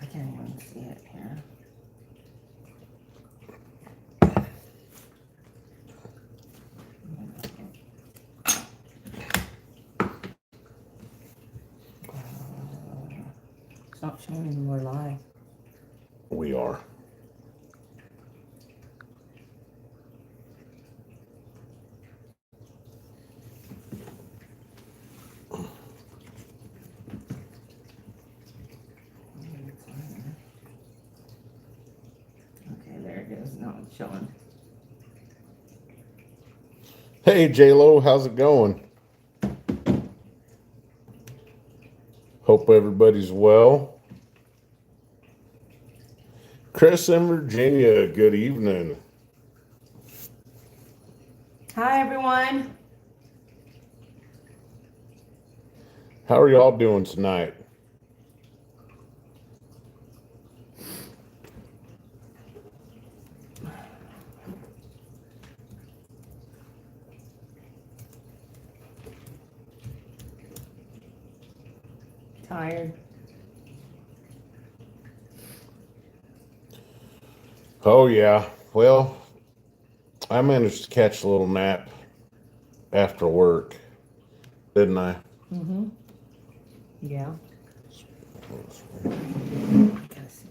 I can't even see it here. It's not showing me we're live. We are. Okay, there it is. Now it's showing. Hey, J-Lo, how's it going? Hope everybody's well. Chris in Virginia, good evening. Hi, everyone. How are y'all doing tonight? Tired. Oh, yeah. Well, I managed to catch a little nap after work, didn't I? Mm-hmm. Yeah. Gotta see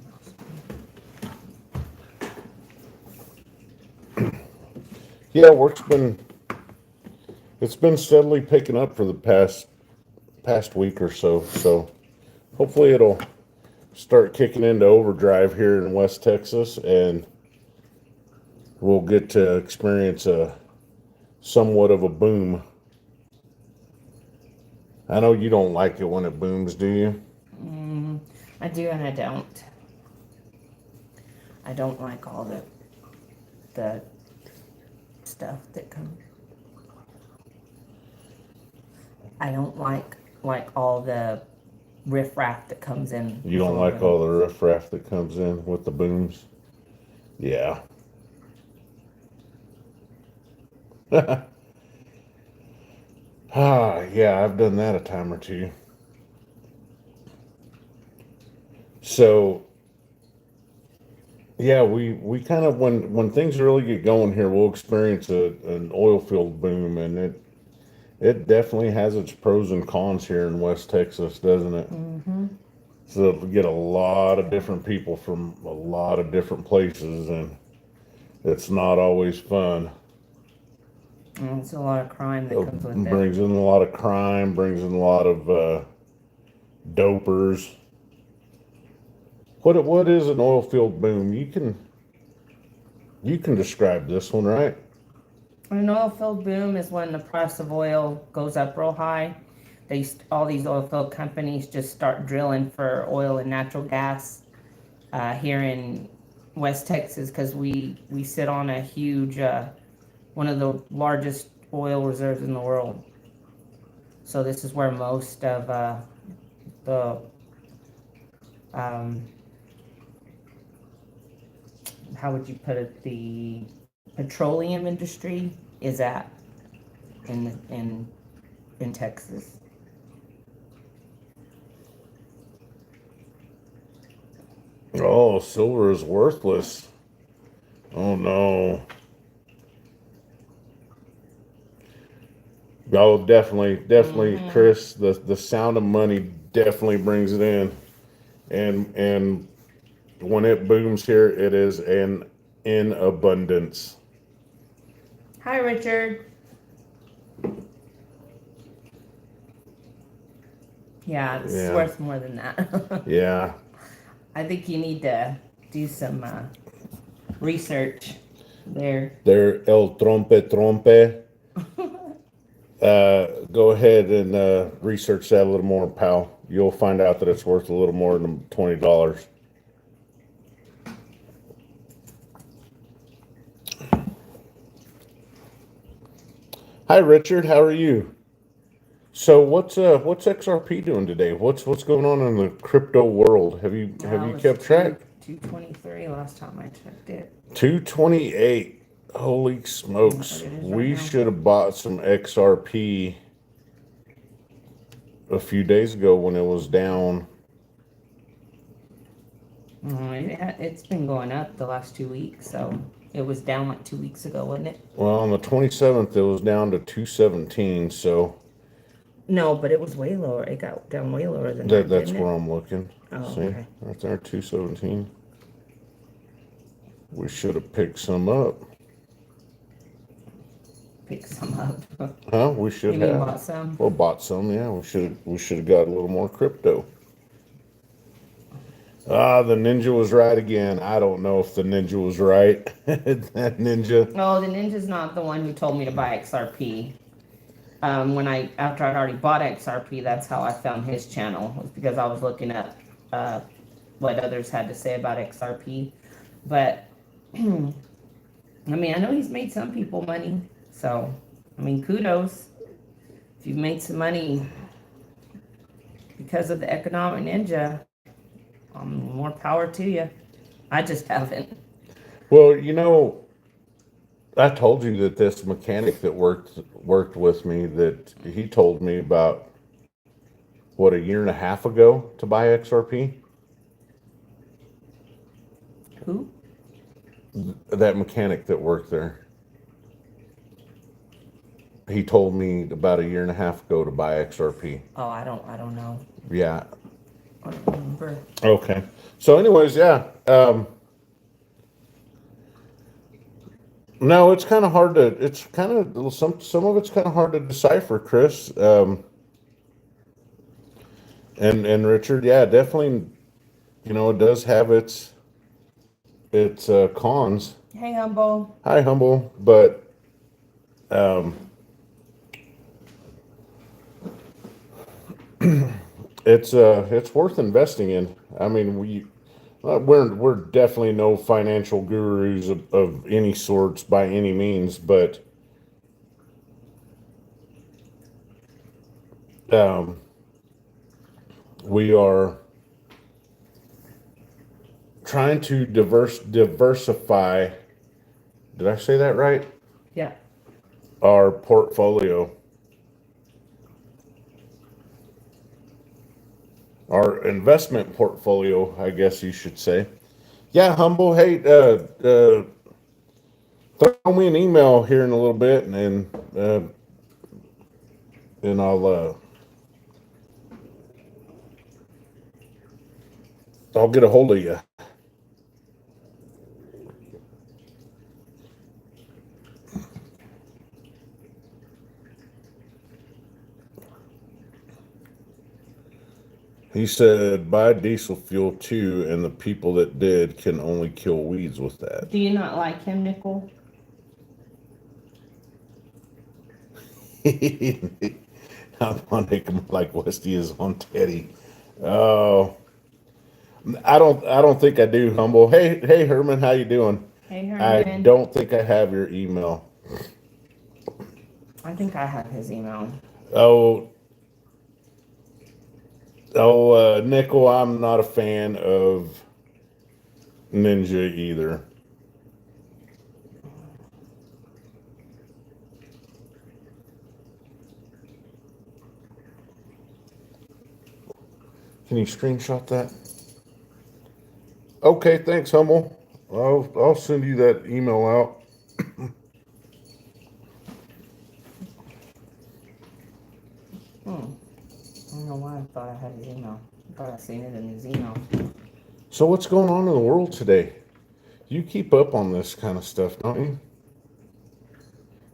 Yeah, it's been steadily picking up for the past week or so. So hopefully it'll start kicking into overdrive here in West Texas, and we'll get to experience a somewhat of a boom. I know you don't like it when it booms, do you? I do and I don't. I don't like all the stuff that comes. I don't like all the riffraff that comes in You don't before like when. all the riffraff that comes in with the booms? Yeah. Yeah, I've done that a time or two. So, yeah, we kind of when things really get going here, we'll experience an oil field boom, and it definitely has its pros and cons here in West Texas, doesn't it? Mm-hmm. So we get a lot of different people from a lot of different places, and it's not always fun. And it's a lot of crime that comes with It it. brings in a lot of crime, brings in a lot of dopers. What is an oil field boom? You can describe this one, right? An oil field boom is when the price of oil goes up real high. All these oil field companies just start drilling for oil and natural gas here in West Texas because we sit on a huge one of the largest oil reserves in the world. So this is where most of the um, how would you put it, the petroleum industry is at in Texas. Oh, silver is worthless. Oh no. Oh, definitely, Mm-hmm. Chris. The sound of money definitely brings it in, and when it booms here, it is in abundance. Hi, Richard. Yeah, it's Yeah, worth more than that. yeah. I think you need to do some research there. There, el trompe trompe. Go ahead and research that a little more, pal. You'll find out that it's worth a little more than $20. Hi, Richard. How are you? So what's XRP doing today? What's going on in the crypto world? Have Well, you it was kept track? 223 last time I checked it. 228. Holy What smokes. it is right We now. should have bought some XRP a few days ago when it was down It's been going up the last 2 weeks, so it was down like 2 weeks ago, wasn't it? Well, on the 27th, it was down to 217. So No, but it was way lower. It got down way lower than that, that's didn't where it? I'm looking. Oh, See, okay. right there, 217. We should have picked some up. Pick some up. Huh? We should You mean have. bought some? Well, bought some. Yeah, we should have got a little more crypto. Ah, the ninja was right again. I don't know if the ninja was right. That ninja. No, the Ninja's not the one who told me to buy XRP. After I'd already bought XRP, that's how I found his channel, was because I was looking at what others had to say about XRP. But I mean, I know he's made some people money, so I mean, kudos if you've made some money because of the economic ninja. More power to you. I just haven't. Well, you know, I told you that this mechanic that worked with me, that he told me about what, a year and a half ago to buy XRP. Who? That mechanic that worked there. He told me about a year and a half ago to buy XRP. Oh, I don't know. Yeah. I don't remember. Okay. So, anyways, yeah. No, it's kind of hard to. It's kind of some of it's kind of hard to decipher, Chris. And Richard, yeah, definitely. You know, it does have its cons. Hey, Humble. Hi, humble, but it's worth investing in. I mean, we're definitely no financial gurus of any sorts by any means, but we are trying to diversify. Did I say that right? Yeah. Our portfolio, our investment portfolio, I guess you should say. Yeah, humble. Hey, throw me an email here in a little bit, and I'll get a hold of you. He said, buy diesel fuel too, and the people that did can only kill weeds with that. Do you not like him, Nickel? I'm on him like Westy is on Teddy. Oh, I don't think I do, humble. Hey, Herman, how you doing? Hey, I Herman. don't think I have your email. I think I have his email. Oh, Nickel, I'm not a fan of Ninja either. Can you screenshot that? Okay, thanks, Hummel. I'll send you that email out. I don't know why I thought I had his email. I thought I seen it in his email. So what's going on in the world today? You keep up on this kind of stuff, don't you?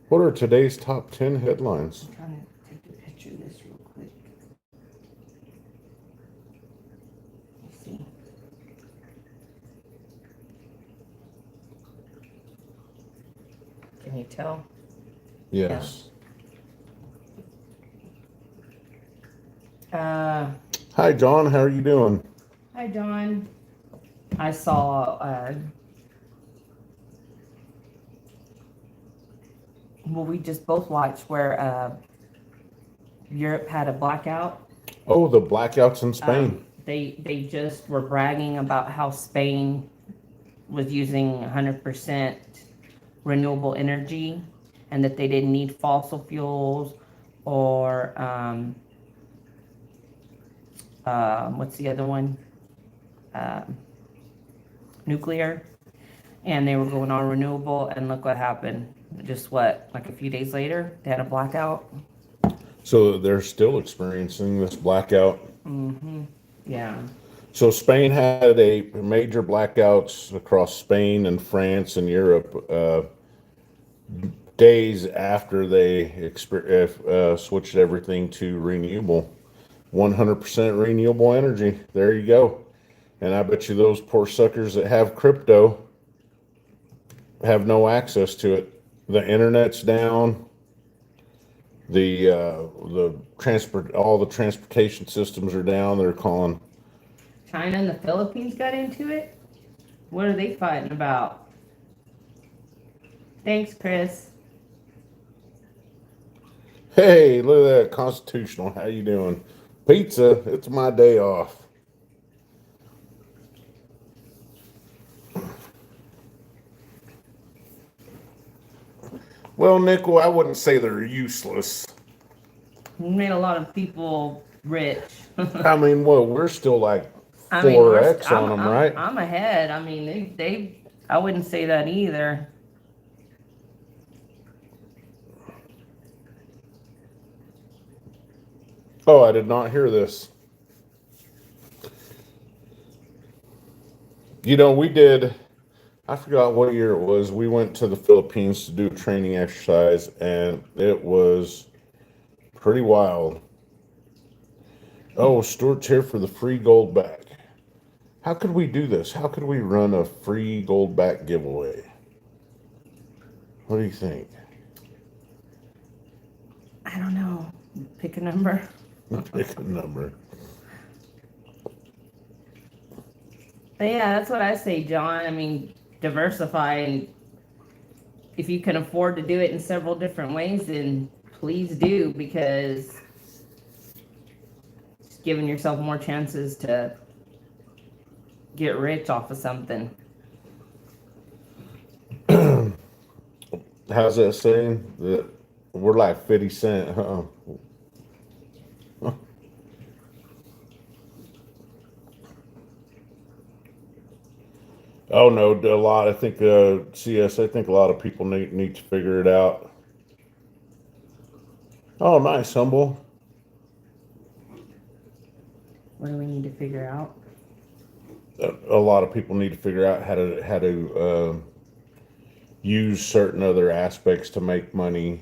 What are today's top 10 headlines? I'm trying to take a picture of this real quick. Let's see. Can you tell? Yes. Hi, John. How are you doing? Hi, John. I saw, well, we just both watched where Europe had a blackout. Oh, the blackouts in Spain. They just were bragging about how Spain was using 100% renewable energy and that they didn't need fossil fuels or what's the other one? nuclear, and they were going on renewable, and look what happened. Just what, like a few days later, they had a blackout. So they're still experiencing this blackout. Yeah. So Spain had a major blackouts across Spain and France and Europe days after they switched everything to renewable, 100% renewable energy. There you go. And I bet you those poor suckers that have crypto have no access to it. The internet's down. All the transportation systems are down. They're calling. China and the Philippines got into it? What are they fighting about? Thanks, Chris. Hey, look at that constitutional. How you doing? Pizza. It's my day off. Well, Nickel, I wouldn't say they're useless. We made a lot of people rich. I mean, well, we're still like I mean, 4x on them, right? I'm ahead. I mean, I wouldn't say that either. Oh, I did not hear this. You know, I forgot what year it was. We went to the Philippines to do a training exercise, and it was pretty wild. Oh, Stuart's here for the free gold back. How could we do this? How could we run a free gold back giveaway? What do you think? I don't know. Pick a number. Pick a number. But yeah, that's what I say, John. I mean, diversify, and if you can afford to do it in several different ways, then please do, because it's giving yourself more chances to get rich off of something. How's that saying? That we're like 50 Cent, huh? Oh no, a lot. I think CS. I think a lot of people need to figure it out. Oh, nice, humble. What do we need to figure out? A lot of people need to figure out how to use certain other aspects to make money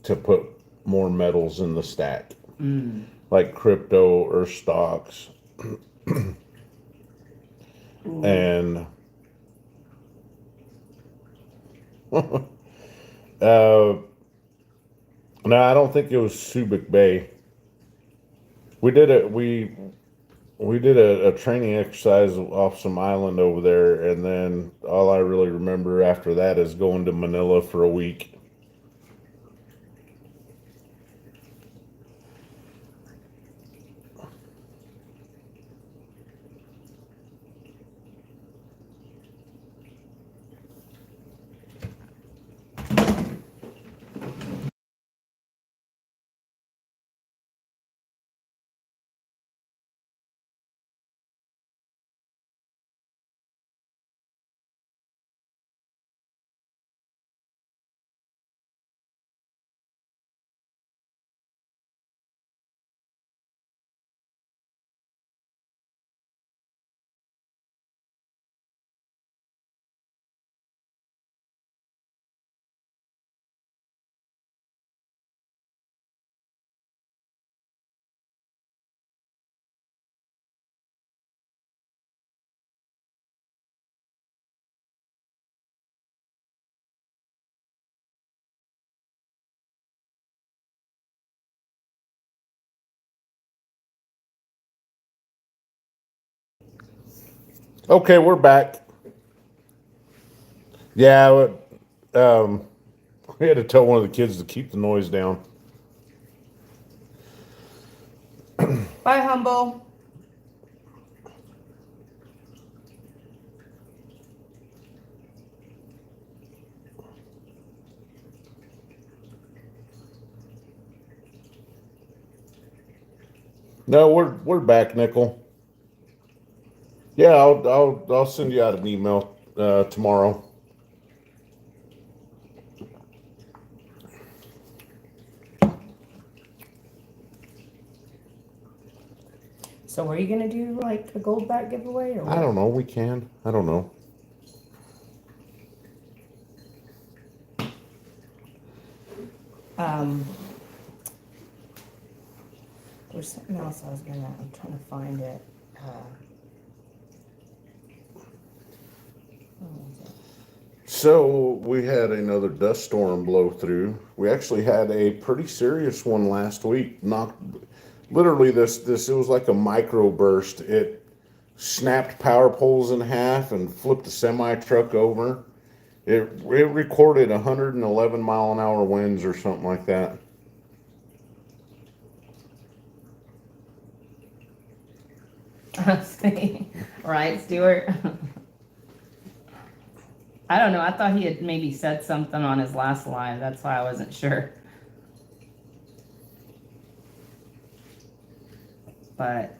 to put more metals in the stack, like crypto or stocks, and no, I don't think it was Subic Bay. We did it. We did a training exercise off some island over there, and then all I really remember after that is going to Manila for a week. Okay, we're back. Yeah, we had to tell one of the kids to keep the noise down. Bye, Humble. No, we're back, Nickel. Yeah, I'll send you out an email tomorrow. So were you gonna do like a gold bat giveaway or I what? don't know. We can. I don't know. Um, there's something else I was gonna. I'm trying to find it. What was it? So we had another dust storm blow through. We actually had a pretty serious one last week. Knocked literally this. It was like a micro burst. It snapped power poles in half and flipped a semi truck over. It recorded 111-mile-an-hour winds or something like that. Right, Stuart? I don't know. I thought he had maybe said something on his last live. That's why I wasn't sure. But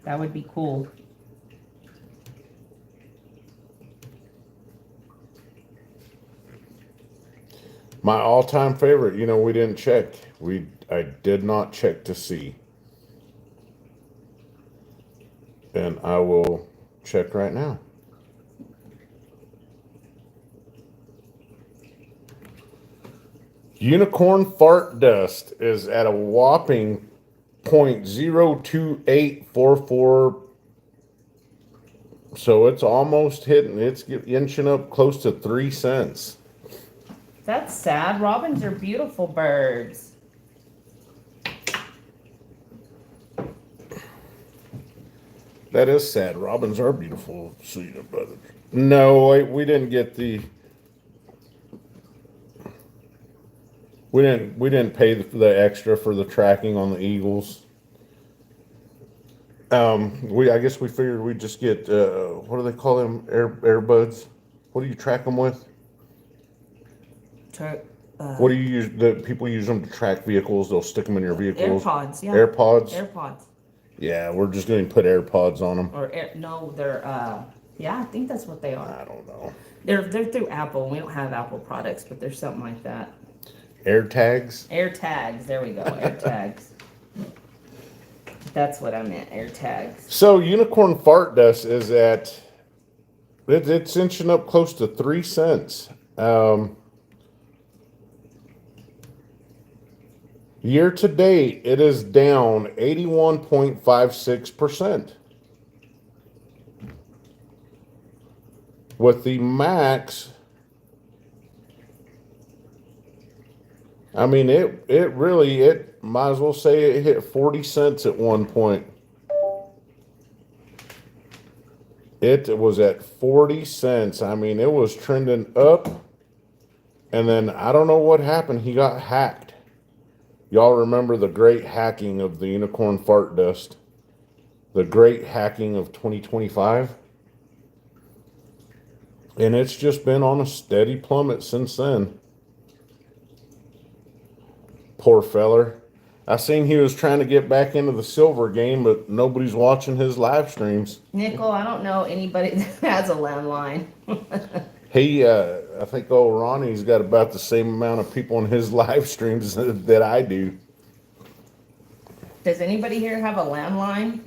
that would be cool. My all-time favorite. We didn't check. I did not check to see, and I will check right now. Unicorn fart dust is at a whopping 0.02844. So it's almost hitting. It's inching up close to 3 cents. That's sad. Robins are beautiful birds. That is sad. Robins are beautiful, sweet brothers. No, we didn't get the. We didn't pay the extra for the tracking on the eagles. I guess we figured we'd just get what do they call them? Airbuds. What do you track them with? What do you use? The people use them to track vehicles. They'll stick them in your vehicles. AirPods, yeah. AirPods. AirPods. Yeah, we're just going to put AirPods on them. Or no, they're yeah, I think that's what they are. I don't know. They're through Apple. We don't have Apple products, but there's something like that. AirTags. AirTags. There we go. AirTags. That's what I meant. AirTags. So unicorn fart dust is at. It's inching up close to 3 cents. Year to date, it is down 81.56%. With the max, I mean, it might as well say it hit 40 cents at one point. It was at 40 cents. I mean, it was trending up. And then I don't know what happened. He got hacked. Y'all remember the great hacking of the unicorn fart dust? The great hacking of 2025? And it's just been on a steady plummet since then. Poor feller. I seen he was trying to get back into the silver game, but nobody's watching his live streams. Nickel, I don't know anybody that has a landline. I think old Ronnie's got about the same amount of people in his live streams that I do. Does anybody here have a landline?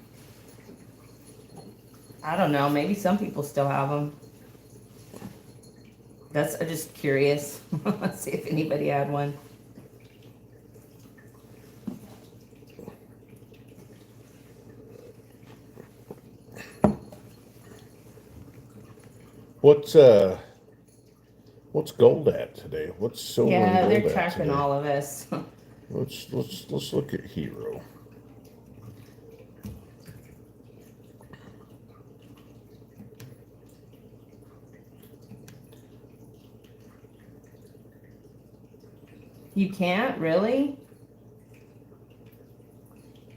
I don't know. Maybe some people still have them. I'm just curious. Let's see if anybody had one. What's gold at today? What's silver and Yeah, gold they're at tracking today? all of us. Let's look at Hero. You can't, really?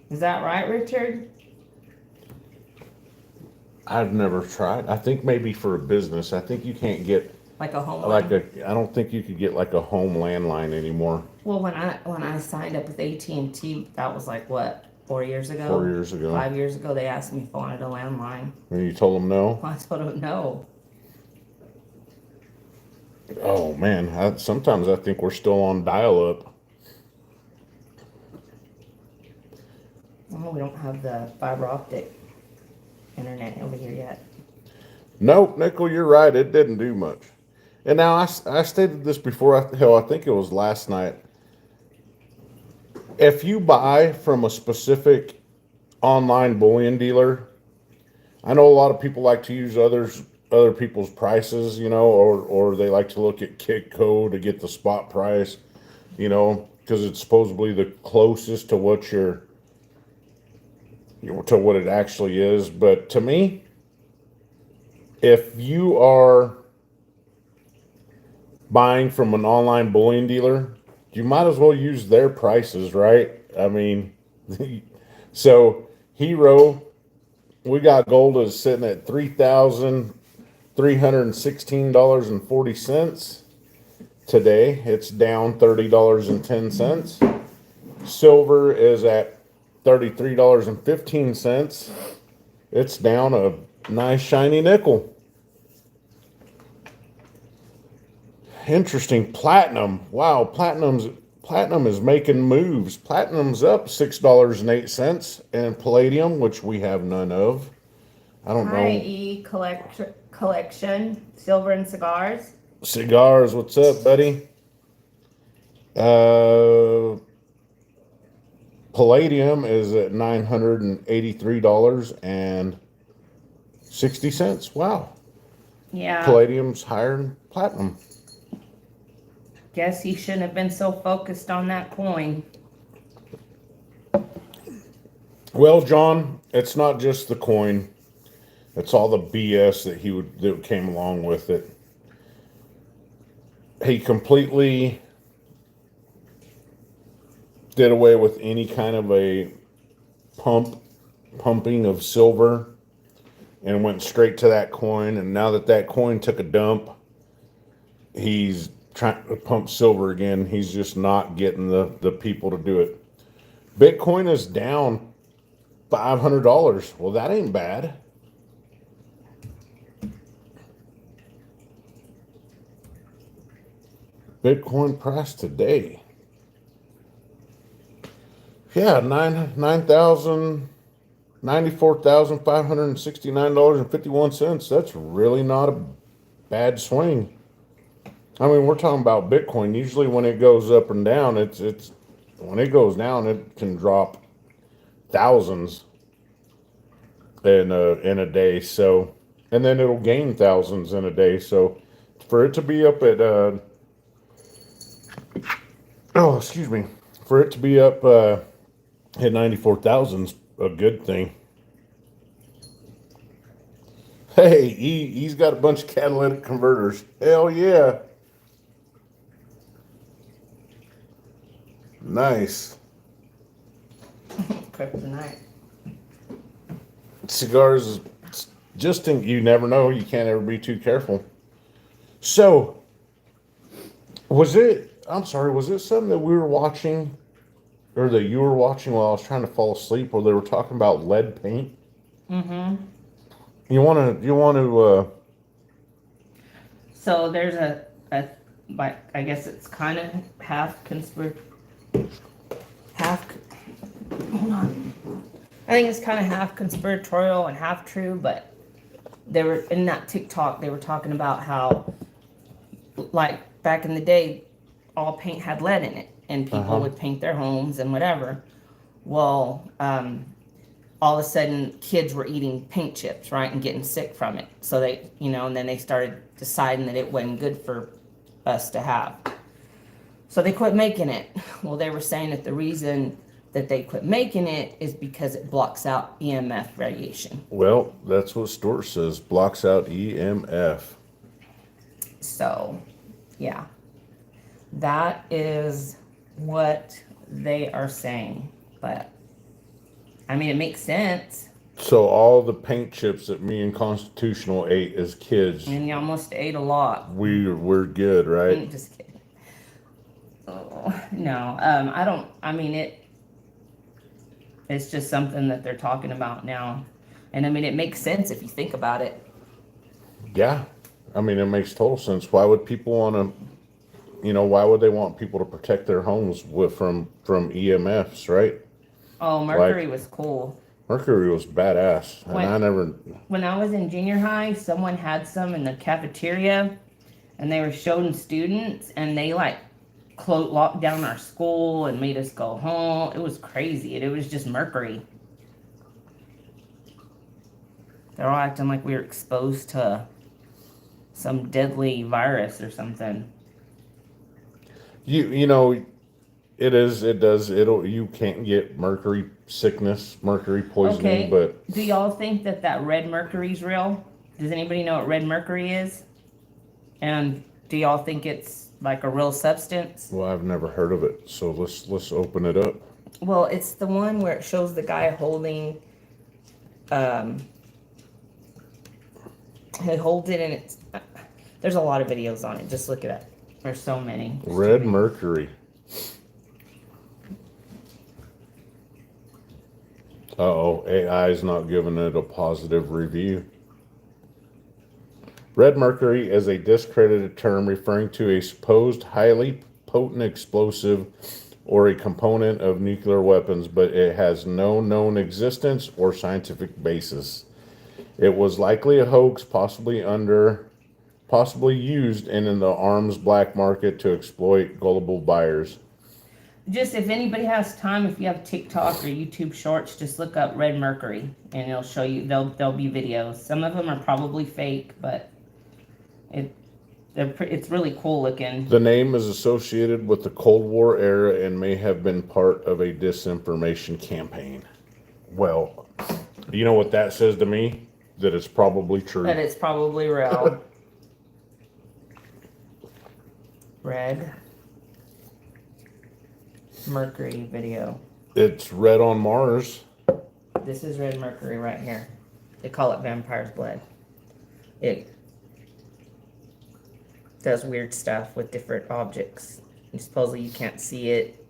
Is that right, Richard? I've never tried. I think maybe for a business. I think you can't get Like a home like line? I don't think you could get like a home landline anymore. Well, when I signed up with AT&T, that was like what, 4 years ago. 4 years ago. 5 years ago, they asked me if I wanted a landline. And you told them no? I told them no. Oh man, sometimes I think we're still on dial-up. Oh, we don't have the fiber optic internet over here yet. Nope, Nickel, you're right. It didn't do much. And now I stated this before. I think it was last night. If you buy from a specific online bullion dealer, I know a lot of people like to use other people's prices, or they like to look at Kitco to get the spot price, because it's supposedly the closest to what to what it actually is. But to me, if you are buying from an online bullion dealer, you might as well use their prices, right? I mean, so Hero, we got gold is sitting at $3,316.40 today. It's down $30.10. Silver is at $33.15. It's down a nice shiny nickel. Interesting. Platinum. Wow, platinum is making moves. Platinum's up $6.08, and palladium, which we have none of. I don't know. E collection, silver and cigars. Cigars, what's up, buddy? Palladium is at $983.60. Wow. Yeah. Palladium's higher than platinum. Guess he shouldn't have been so focused on that coin. Well, John, it's not just the coin. It's all the BS that came along with it. He completely did away with any kind of a pumping of silver and went straight to that coin. And now that coin took a dump, he's trying to pump silver again. He's just not getting the people to do it. Bitcoin is down $500. Well, that ain't bad. Bitcoin price today. Yeah, $94,569.51. That's really not a bad swing. I mean, we're talking about Bitcoin. Usually when it goes up and down, it's when it goes down, it can drop thousands in a day. So, and then it'll gain thousands in a day. So, for it to be up at for it to be up at 94,000's a good thing. Hey, he's got a bunch of catalytic converters. Hell yeah. Nice. Kryptonite. Cigars, you never know. You can't ever be too careful. So, was it something that we were watching, or that you were watching while I was trying to fall asleep, where they were talking about lead paint? Mm-hmm. You want to, So there's like, I guess it's kind of hold on. I think it's kind of half conspiratorial and half true, but they were in that TikTok, they were talking about how, like, back in the day, all paint had lead in it, and people would paint their homes and whatever. Well, all of a sudden, kids were eating paint chips, right, and getting sick from it. So they, and then they started deciding that it wasn't good for us to have. So they quit making it. Well, they were saying that the reason that they quit making it is because it blocks out EMF radiation. well, that's what Stuart says, blocks out EMF. So, yeah. That is what they are saying. But, I mean, it makes sense. So all the paint chips that me and Constitutional ate as kids, And you almost ate a lot. we're good, right? Just kidding. Oh, no, I don't, I mean, It's just something that they're talking about now. And I mean, it makes sense if you think about it. Yeah. I mean, it makes total sense. Why would people want to, why would they want people to protect their homes from EMFs, right? Oh, Mercury was cool. Mercury was badass. And When I was in junior high, someone had some in the cafeteria and they were showing students and they like locked down our school and made us go home. It was crazy. It was just mercury. They're all acting like we were exposed to some deadly virus or something. You can't get mercury sickness, mercury poisoning, Okay. but Do y'all think that red mercury's real? Does anybody know what red mercury is? And do y'all think it's like a real substance? well, I've never heard of it. So let's open it up. Well, it's the one where it shows the guy holding, he holds it and it's, there's a lot of videos on it. Just look it up. There's so many. Red mercury. Uh-oh, AI is not giving it a positive review. Red mercury is a discredited term referring to a supposed highly potent explosive or a component of nuclear weapons, but it has no known existence or scientific basis. It was likely a hoax, possibly used in the arms black market to exploit gullible buyers. Just if anybody has time, if you have TikTok or YouTube Shorts, just look up red mercury and it'll show you. There'll be videos. Some of them are probably fake, but it's really cool looking. The name is associated with the Cold War era and may have been part of a disinformation campaign. Well, you know what that says to me? That it's probably true. That it's probably real. Red mercury video. It's red on Mars. This is red mercury right here. They call it vampire's blood. It does weird stuff with different objects. And supposedly you can't see it.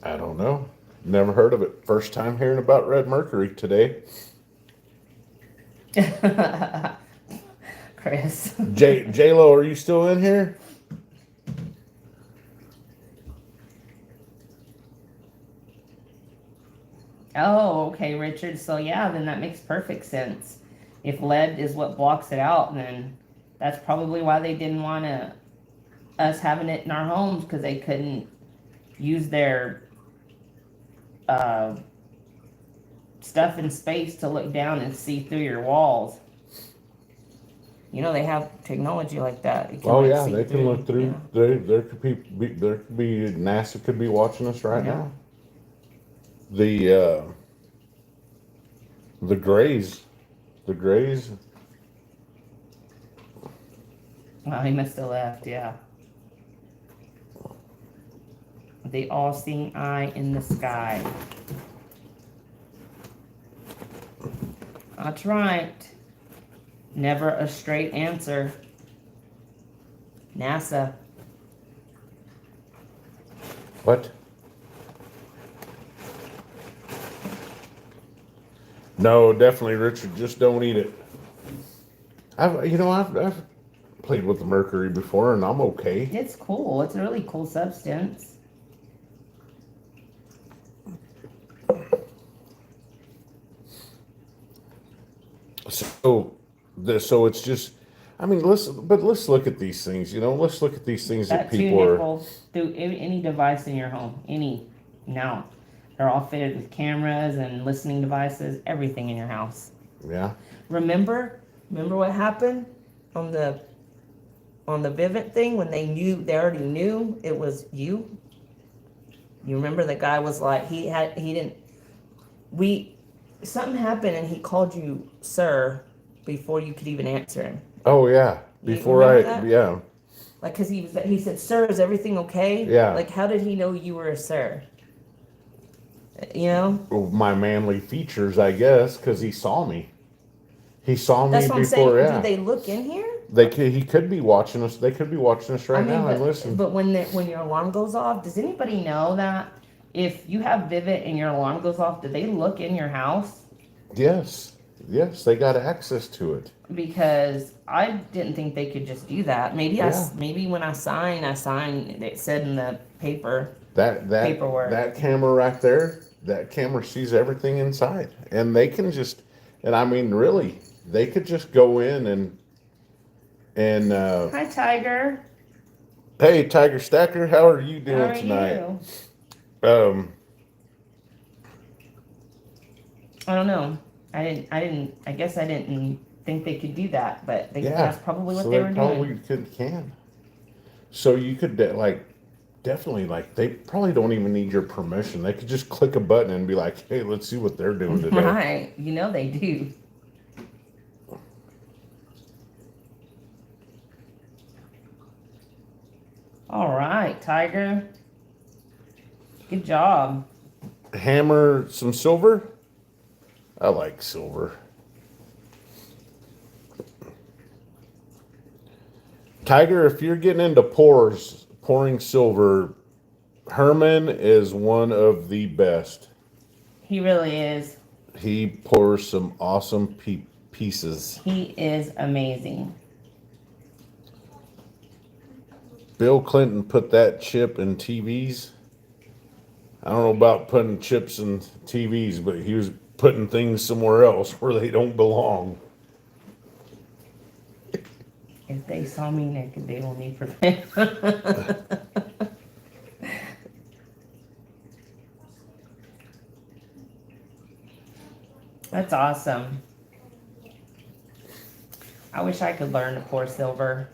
I don't know. Never heard of it. First time hearing about red mercury today. Chris. J-Lo, are you still in here? Oh, okay, Richard. So yeah, then that makes perfect sense. If lead is what blocks it out, then that's probably why they didn't want us having it in our homes, because they couldn't use their stuff in space to look down and see through your walls. You know, they have technology like that. Oh yeah, they can look through. Yeah. There could be NASA could be watching us right now. The Greys. Well, he must have left. Yeah. The all-seeing eye in the sky. That's right. Never a straight answer. NASA. What? No, definitely, Richard. Just don't eat it. I've played with the mercury before, and I'm okay. It's cool. It's a really cool substance. So it's just, I mean, let's look at these things. Let's look at these things that people are. Do any device in your home, now, they're all fitted with cameras and listening devices. Everything in your house. Yeah. Remember what happened on the Vivint thing when they already knew it was you. You remember the guy was like something happened and he called you sir before you could even answer him. Oh yeah, yeah. Like, cause he said, "Sir, is everything okay?" Yeah. Like, how did he know you were a sir? You know. My manly features, I guess, cause he saw me. He saw me That's what I'm before. saying. Yeah, Do they look in here? he could be watching us. They could be watching us right now and listen. But when your alarm goes off, does anybody know that if you have Vivid and your alarm goes off, do they look in your house? Yes, yes, they got access to it. Because I didn't think they could just do that. Yeah. Maybe when I sign, it said in the paper. Paperwork. That camera right there, that camera sees everything inside, and they can just, and I mean, really, they could just go in and Hi, Tiger. hey, Tiger Stacker, how are you How doing are tonight? you? I don't know. I guess I didn't think they could do that, but that's probably what so they they were probably doing. can. So you could like definitely like they probably don't even need your permission. They could just click a button and be like, hey, let's see what they're doing today. Right. You know they do. All right, Tiger. Good job. Hammer some silver. I like silver. Tiger, if you're getting into pouring silver, Herman is one of the best. He really is. He pours some awesome pieces. He is amazing. Bill Clinton put that chip in TVs. I don't know about putting chips in TVs, but he was putting things somewhere else where they don't belong. If they saw me naked, they will need prevent. That's awesome. I wish I could learn to pour silver.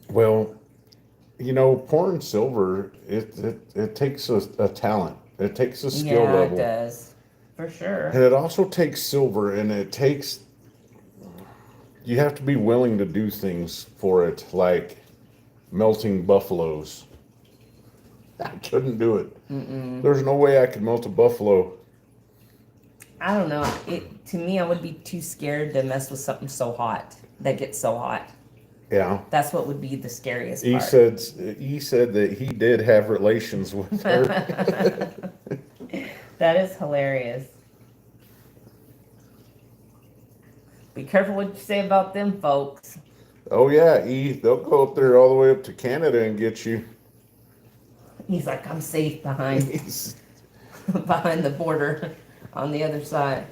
Well, you know, pouring silver, it takes a talent. It takes a skill Yeah, level. it does. For sure. And it also takes silver, and you have to be willing to do things for it, like melting buffaloes. I couldn't do it. There's no way I could melt a buffalo. I don't know. To me, I would be too scared to mess with something so hot that gets so hot. Yeah. That's what would be the scariest part. He said that he did have relations with her. That is hilarious. Be careful what you say about them folks. Oh yeah, they'll go up there all the way up to Canada and get you. He's like, I'm safe behind behind the border on the other side.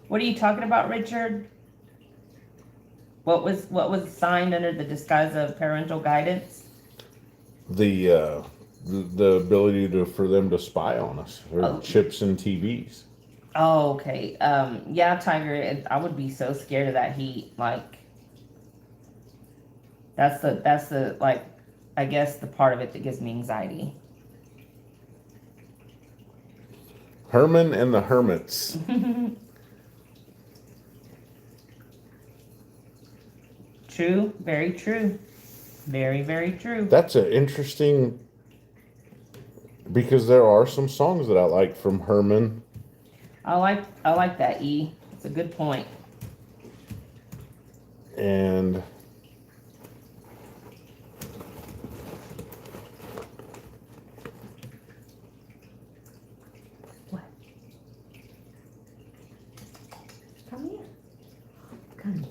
What are you talking about, Richard? What was signed under the disguise of parental guidance? The ability for them to spy on us, or chips and TVs. Oh, okay. Yeah, Tiger. I would be so scared of that heat. Like, that's the like, I guess the part of it that gives me anxiety. Herman and the Hermits. True. Very true. Very, very true. That's an interesting, because there are some songs that I like from Herman. I like that, E. It's a good point. And What? Come here. Come here.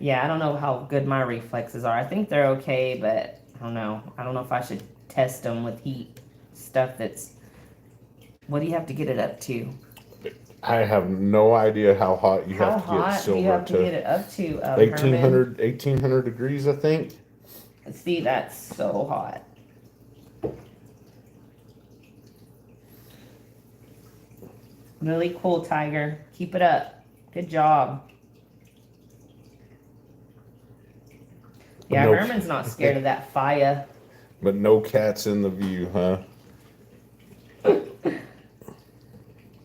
Yeah, I don't know how good my reflexes are. I think they're okay, but I don't know. I don't know if I should test them with heat stuff that's... What do you have to get it up to? I have no idea how hot you have to get silver do you have to get it up to, 1800 degrees, I think. See, that's so hot. Really cool, Tiger. Keep it up. Good job. Yeah, No. Herman's not scared of that fire. But no cats in the view, huh?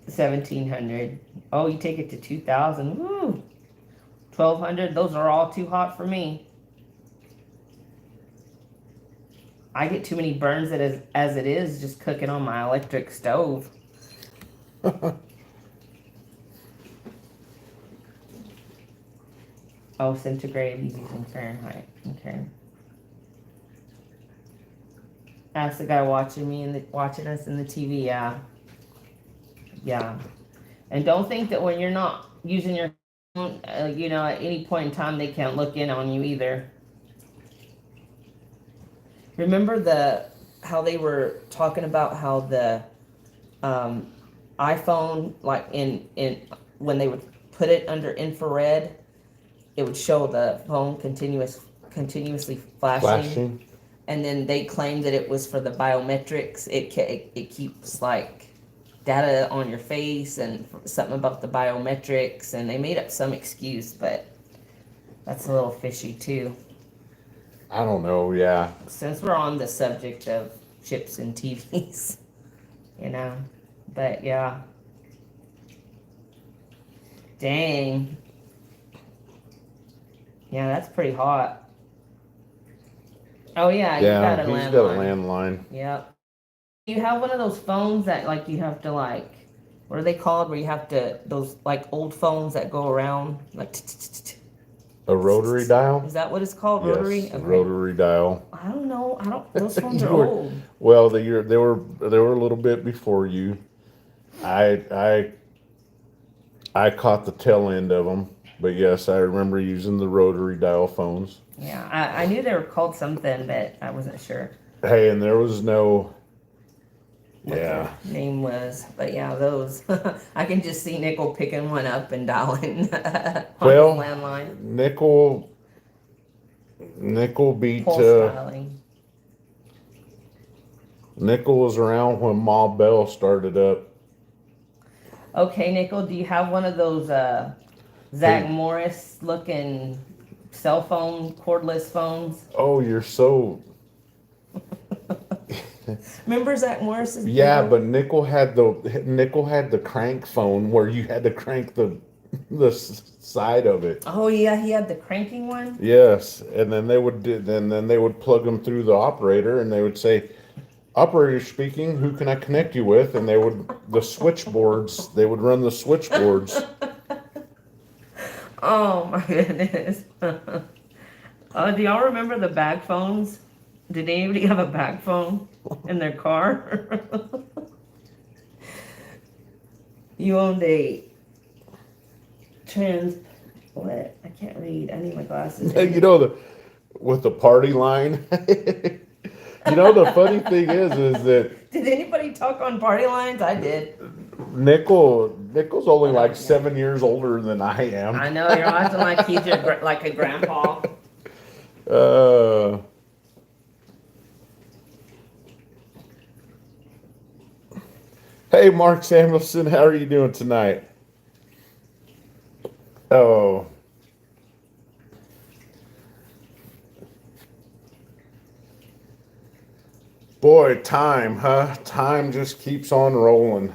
1700. Oh, you take it to 2,000. Woo. 1,200. Those are all too hot for me. I get too many burns as it is just cooking on my electric stove. Oh, centigrade. He's using Fahrenheit. Okay. That's the guy watching me and watching us in the TV. Yeah. Yeah. And don't think that when you're not using your phone, at any point in time, they can't look in on you either. Remember how they were talking about how the iPhone, like in when they would put it under infrared, it would show the phone continuously flashing. And then they claimed that it was for the biometrics. It keeps like data on your face and something about the biometrics, and they made up some excuse, but that's a little fishy too. I don't know, yeah. Since we're on the subject of chips and TVs, but yeah. Dang. Yeah, that's pretty hot. Oh yeah, you got a landline. He's got a landline. Yep. You have one of those phones that like you have to like, what are they called? Where you have to, those like old phones that go around like. A rotary dial? Is that what it's called? Rotary? Yes, okay. Rotary dial. I don't know. Those phones are old. Well, they were a little bit before you. I caught the tail end of them, but yes, I remember using the rotary dial phones. Yeah, I knew they were called something, but I wasn't sure. Hey, and there was no. What their name was, but yeah, those. I can just see Nickel picking one up and dialing on his landline. Nickel beat. Nickel was around when Ma Bell started up. Okay, Nickel, do you have one of those Zach Morris looking cell phone, cordless phones? Oh, you're so. Remember Zach Morris? Yeah, but Nickel had the crank phone where you had to crank the side of it. Oh yeah, he had the cranking one. Yes, and then they would plug them through the operator, and they would say, "Operator speaking. Who can I connect you with?" And they would run the switchboards. Oh my goodness. Do y'all remember the bag phones? Did anybody have a bag phone in their car? You owned a what? I can't read. I need my glasses. With the party line. The funny thing is that. Did anybody talk on party lines? I did. Nickel's only like 7 years older than I am. I know, you're acting like he's like a grandpa. Hey, Mark Samuelson, how are you doing tonight? Oh. Boy, time, huh? Time just keeps on rolling.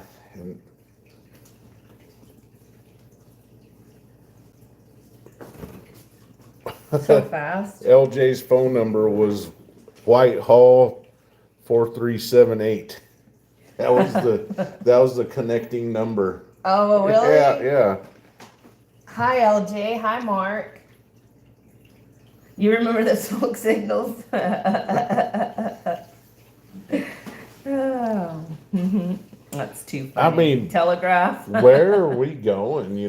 So fast. LJ's phone number was Whitehall 4378. That was the connecting number. Oh, really? Yeah. Hi, LJ. Hi, Mark. You remember the smoke signals? Oh. That's too funny. I mean, telegraph. Where are we going?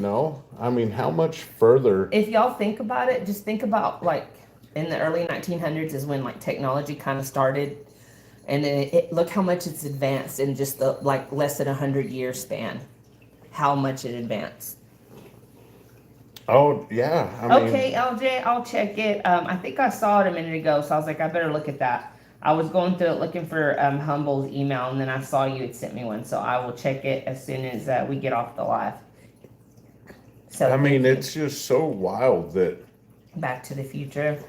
I mean, how much further? If y'all think about it, just think about like in the early 1900s is when like technology kind of started. And then look how much it's advanced in just the like less than 100-year span. How much it advanced. Oh yeah. Okay, LJ, I'll check it. I think I saw it a minute ago, so I was like, I better look at that. I was going through it looking for Humble's email, and then I saw you had sent me one, so I will check it as soon as we get off the live. So it's just so wild that. Back to the Future.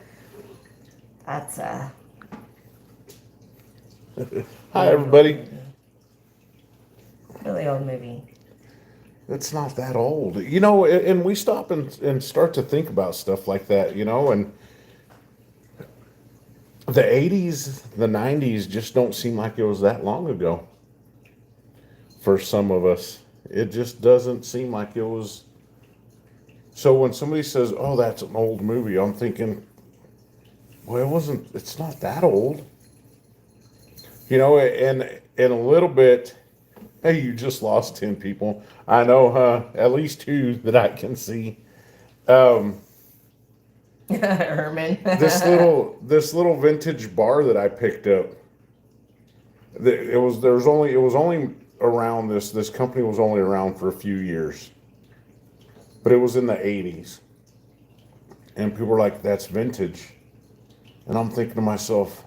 That's Hi, everybody. Really old movie. it's not that old, and we stop and start to think about stuff like that, and the 80s, the 90s just don't seem like it was that long ago for some of us. It just doesn't seem like it was. So when somebody says, "Oh, that's an old movie," I'm thinking, well, it's not that old. And a little bit, hey, you just lost 10 people. I know, huh? At least two that I can see. Herman. This little vintage bar that I picked up. It was only around this company was only around for a few years, but it was in the 80s, and people were like, "That's vintage," and I'm thinking to myself,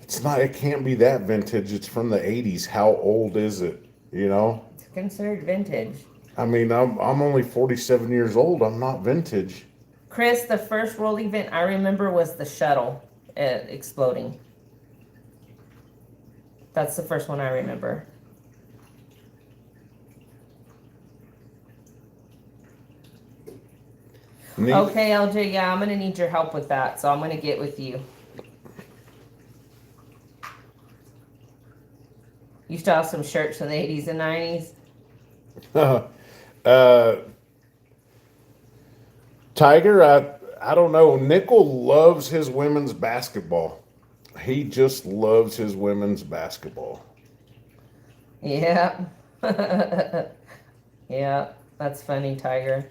it's not. It can't be that vintage. It's from the 80s. How old is it? It's considered vintage. I mean, I'm only 47 years old. I'm not vintage. Chris, the first world event I remember was the shuttle exploding. That's the first one I remember. Neat. Okay, LJ, yeah, I'm gonna need your help with that, so I'm gonna get with you. You still have some shirts from the 80s and 90s? Tiger, I don't know. Nickel loves his women's basketball. He just loves his women's basketball. Yeah. Yeah, that's funny, Tiger.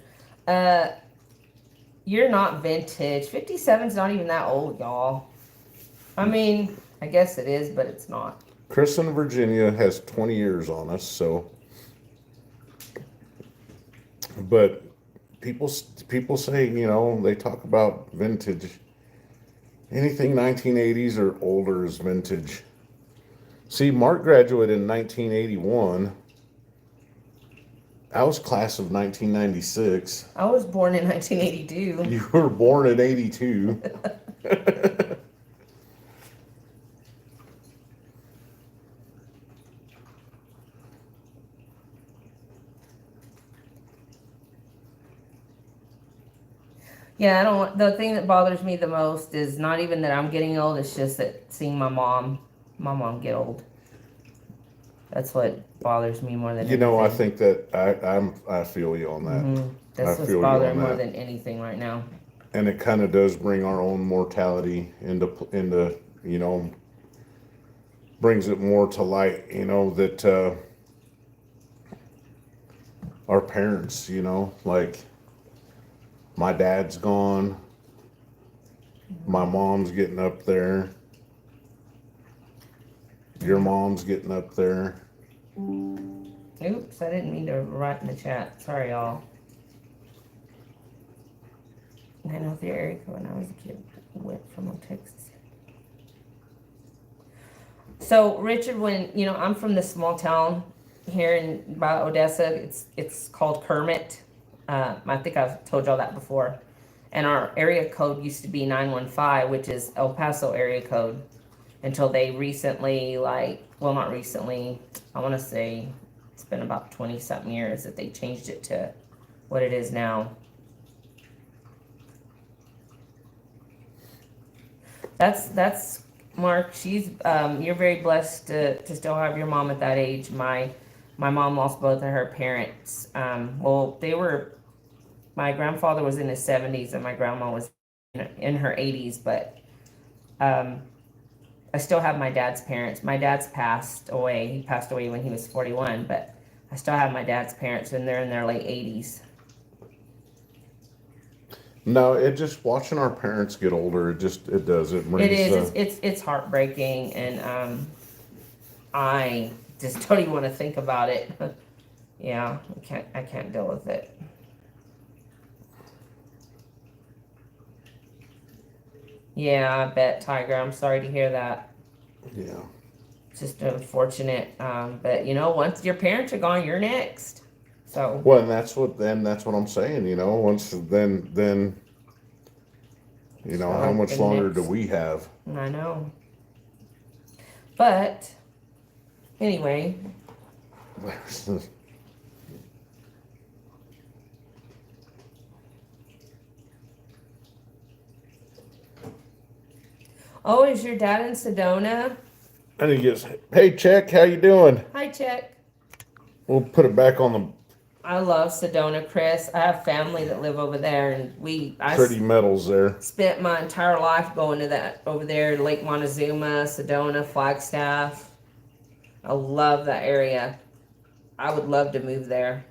You're not vintage. 57's not even that old, y'all. I mean, I guess it is, but it's not. Chris in Virginia has 20 years on us, so. But people say, they talk about vintage. Anything 1980s or older is vintage. See, Mark graduated in 1981. I was class of 1996. I was born in 1982. You were born in 82. Yeah, I don't. The thing that bothers me the most is not even that I'm getting old. It's just that seeing my mom get old. That's what bothers me more than anything. I think that I feel you on that. Mm-hmm. That's what's bothering more than anything right now. And it kind of does bring our own mortality into brings it more to light. That our parents, like. My dad's gone. My mom's getting up there. Your mom's getting up there. Oops, I didn't mean to write in the chat. Sorry, y'all. I know the area code when I was a kid. Went from Texas. So, Richard, when, I'm from this small town here by Odessa. It's called Kermit. I think I've told y'all that before. And our area code used to be 915, which is El Paso area code, until they recently, not recently, I want to say it's been about 20-something years that they changed it to what it is now. That's Mark. You're very blessed to still have your mom at that age. My mom lost both of her parents. My grandfather was in his 70s and my grandma was in her 80s, but I still have my dad's parents. My dad's passed away. He passed away when he was 41, but I still have my dad's parents and they're in their late 80s. No, it just watching our parents get older. It does. It brings. It is. It's heartbreaking, and I just don't even want to think about it. Yeah, I can't deal with it. Yeah, I bet, Tiger. I'm sorry to hear that. Yeah. It's just unfortunate. But once your parents are gone, you're next. So. Well, and that's what I'm saying. Once then, how much longer do we have? I know. But anyway. Oh, is your dad in Sedona? And he gets, hey, Check, how you doing? Hi, Chick. We'll put it back on the I love Sedona, Chris. I have family that live over there, and pretty metals there. spent my entire life going to that over there, Lake Montezuma, Sedona, Flagstaff. I love that area. I would love to move there.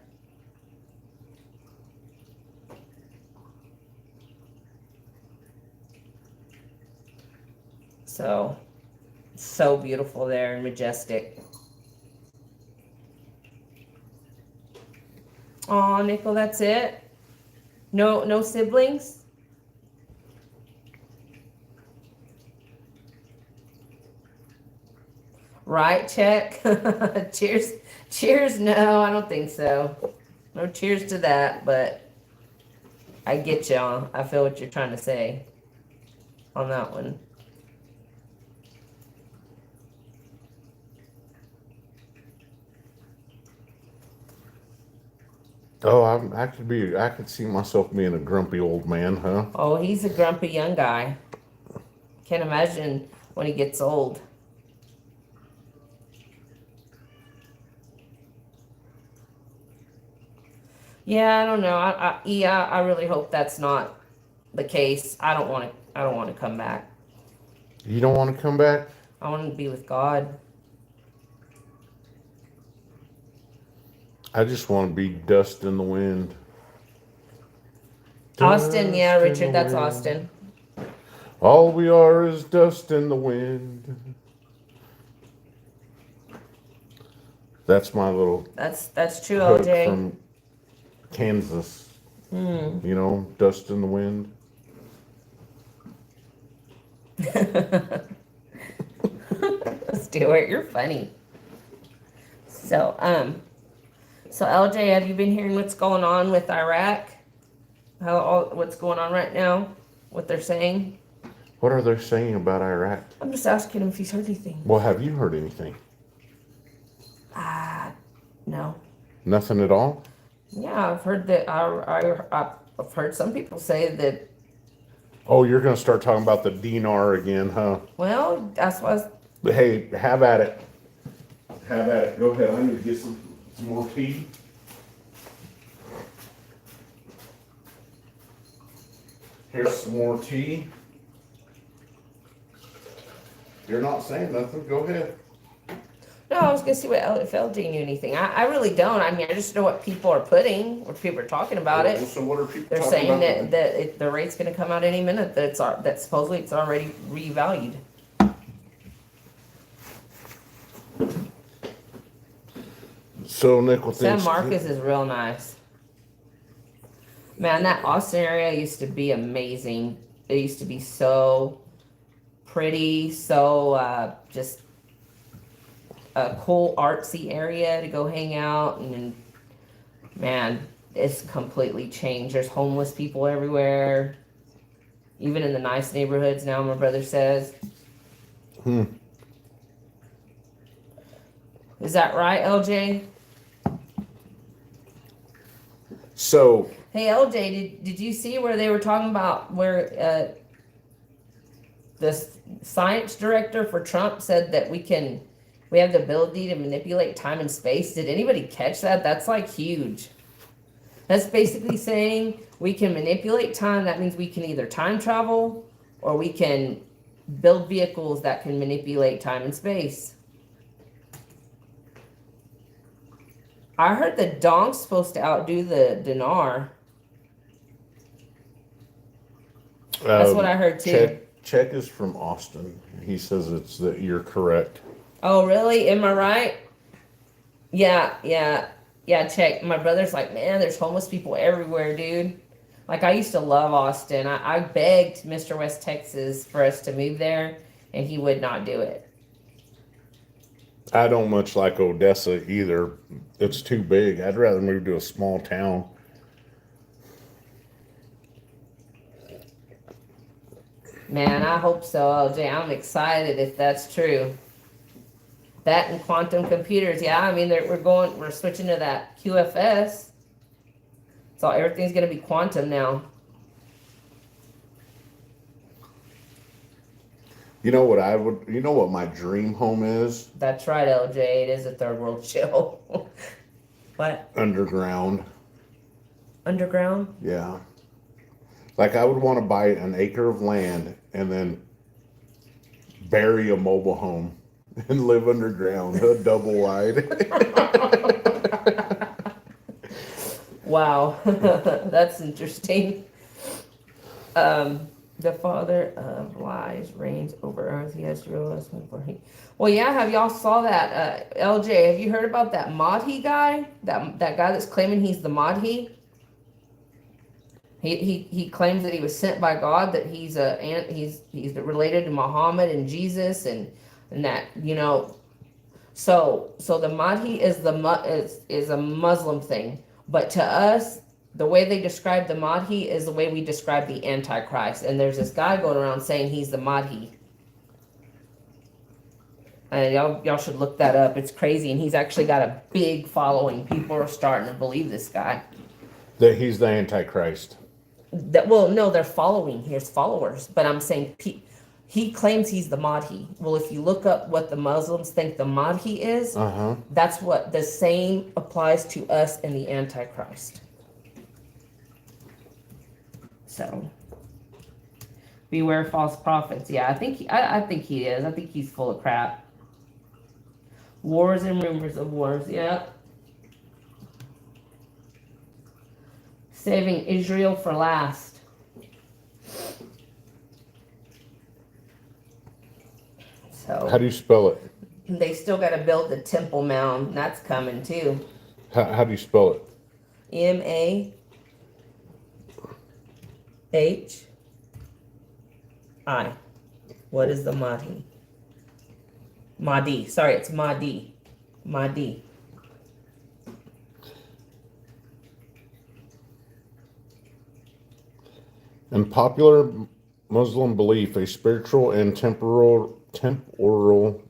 So beautiful there and majestic. Aw, Nickel, that's it? No siblings? Right, check. Cheers. Cheers, no, I don't think so. No cheers to that, but I get y'all. I feel what you're trying to say on that one. Oh, I could see myself being a grumpy old man, huh? Oh, he's a grumpy young guy. Can't imagine when he gets old. Yeah, I don't know. I really hope that's not the case. I don't want to. I don't want to come back. You don't want to come back? I want to be with God. I just want to be dust in the wind. Austin, yeah, Dust in Richard, the that's wind. Austin. All we are is dust in the wind. That's my little That's true, hook LJ. from Kansas. You know, dust in the wind. Stuart, you're funny. So LJ, have you been hearing what's going on with Iraq? What's going on right now? What they're saying? What are they saying about Iraq? I'm just asking him if he's heard anything. Well, have you heard anything? No. Nothing at all? Yeah, I've heard that. I've heard some people say that. Oh, you're going to start talking about the dinar again, huh? Well, that's what. But hey, have at it. Have at it. Go ahead. I need to get some more tea. Here's some more tea. You're not saying nothing. Go ahead. No, I was gonna see if LJ knew anything. I really don't. I mean, I just know what people are putting, what people are talking about it. So what are people They're talking saying about? that the rate's gonna come out any minute. That supposedly it's already revalued. So Nickel San thinks Marcos is real nice. Man, that Austin area used to be amazing. It used to be so pretty, so just a cool artsy area to go hang out, and man, it's completely changed. There's homeless people everywhere, even in the nice neighborhoods now, my brother says. Is that right, LJ? so. Hey, LJ, did you see where they were talking about where the science director for Trump said that we have the ability to manipulate time and space? Did anybody catch that? That's like huge. That's basically saying we can manipulate time. That means we can either time travel or we can build vehicles that can manipulate time and space. I heard the donk's supposed to outdo the dinar. That's what I heard too. Check is from Austin. He says it's that you're correct. Oh, really? Am I right? Yeah, check. My brother's like, man, there's homeless people everywhere, dude. Like, I used to love Austin. I begged Mr. West Texas for us to move there, and he would not do it. I don't much like Odessa either. It's too big. I'd rather move to a small town. Man, I hope so, LJ. I'm excited if that's true. That and quantum computers, yeah. I mean, we're switching to that QFS. So everything's gonna be quantum now. You know what I would? You know what my dream home is? That's right, LJ. It is a third world show. What? Underground. Underground? Yeah. Like I would want to buy an acre of land and then bury a mobile home and live underground, a double wide. Wow, that's interesting. The father of lies reigns over earth. He has to realize before he. Well, yeah. Have y'all saw that? LJ, have you heard about that Madhi guy? That guy that's claiming he's the Madhi. He claims that he was sent by God. That he's related to Muhammad and Jesus and that So the Mahdi is a Muslim thing, but to us, the way they describe the Mahdi is the way we describe the Antichrist. And there's this guy going around saying he's the Mahdi. And y'all should look that up. It's crazy, and he's actually got a big following. People are starting to believe this guy. That he's the Antichrist. No, they're following his followers. But I'm saying he claims he's the Mahdi. Well, if you look up what the Muslims think the Mahdi is, that's what the same applies to us and the Antichrist. So, beware false prophets. Yeah, I think he is. I think he's full of crap. Wars and rumors of wars. Yeah. Saving Israel for last. So. How do you spell it? They still got to build the Temple Mount. That's coming too. How do you spell it? Mahhi. What is the Mahdi? Mahdi. Sorry, it's Mahdi. Mahdi. In popular Muslim belief, a spiritual and temporal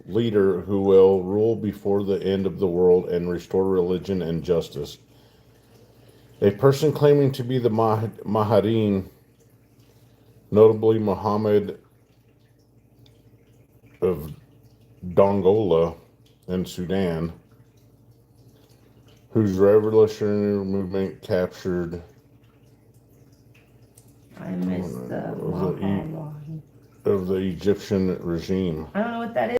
leader who will rule before the end of the world and restore religion and justice. A person claiming to be the Mahdi, notably Muhammad of Dongola in Sudan, whose revolutionary movement captured I missed the of the Egyptian regime. I don't know what that is.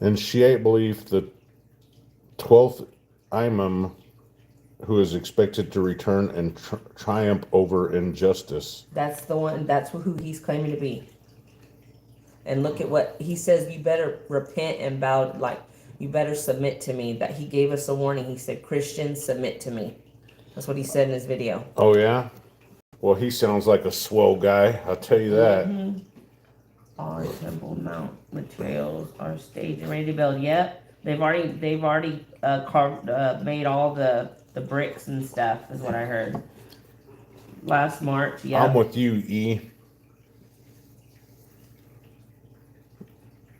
In Shiite belief, the 12th Imam, who is expected to return and triumph over injustice. That's the one. That's who he's claiming to be. And look at what he says. You better repent and bow. You better submit to me. That he gave us a warning. He said, Christians, submit to me. That's what he said in his video. Oh, yeah? Well, he sounds like a swell guy. I'll tell you that. Mm-hmm. Our Temple Mount materials are staged and ready to build. Yep. They've already carved, made all the bricks and stuff, is what I heard. Last March, yeah. I'm with you, E.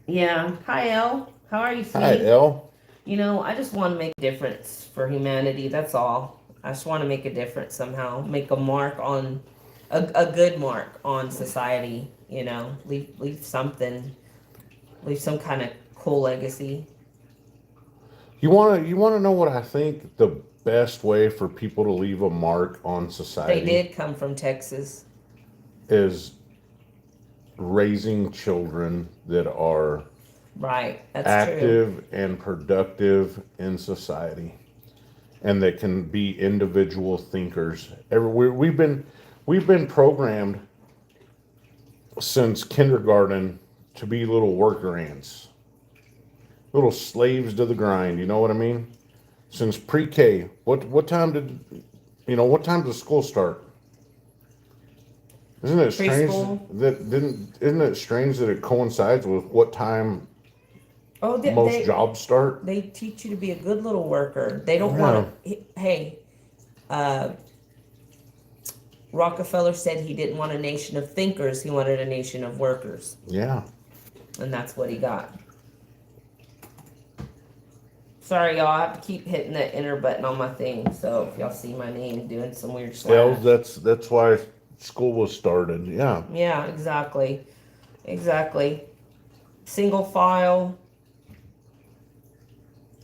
Yeah. Hi, El. How are you, sweetie? Hi, El. I just want to make a difference for humanity. That's all. I just want to make a difference somehow. Make a mark on, a good mark on society. Leave something. Leave some kind of cool legacy. You wanna know what I think the best way for people to leave a mark on society? They did come from Texas. Is raising children that are right. That's active true. And productive in society, and that can be individual thinkers. We've been programmed since kindergarten to be little worker ants, little slaves to the grind. You know what I mean? Since pre-K, what time does school start? Isn't it strange isn't it strange that it coincides with what time most jobs start? They teach you to be a good little worker. They don't want to. Hey, Rockefeller said he didn't want a nation of thinkers. He wanted a nation of workers. Yeah. And that's what he got. Sorry, y'all. I have to keep hitting that enter button on my thing. So if y'all see my name doing some weird Yeah, slash. that's why school was started. Yeah. Yeah, exactly. Exactly. Single file.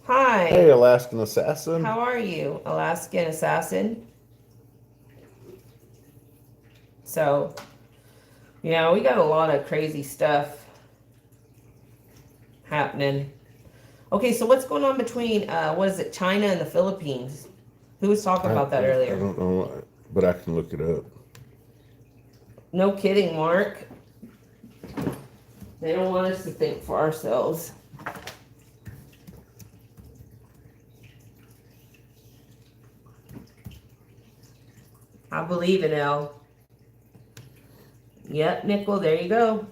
Hey, Hi. Alaskan Assassin. How are you, Alaskan Assassin? So, yeah, we got a lot of crazy stuff happening. Okay, so what's going on between what is it, China and the Philippines? Who was talking about that I earlier? don't know, but I can look it up. No kidding, Mark. They don't want us to think for ourselves. I believe it, El. Yep, Nickel, there you go.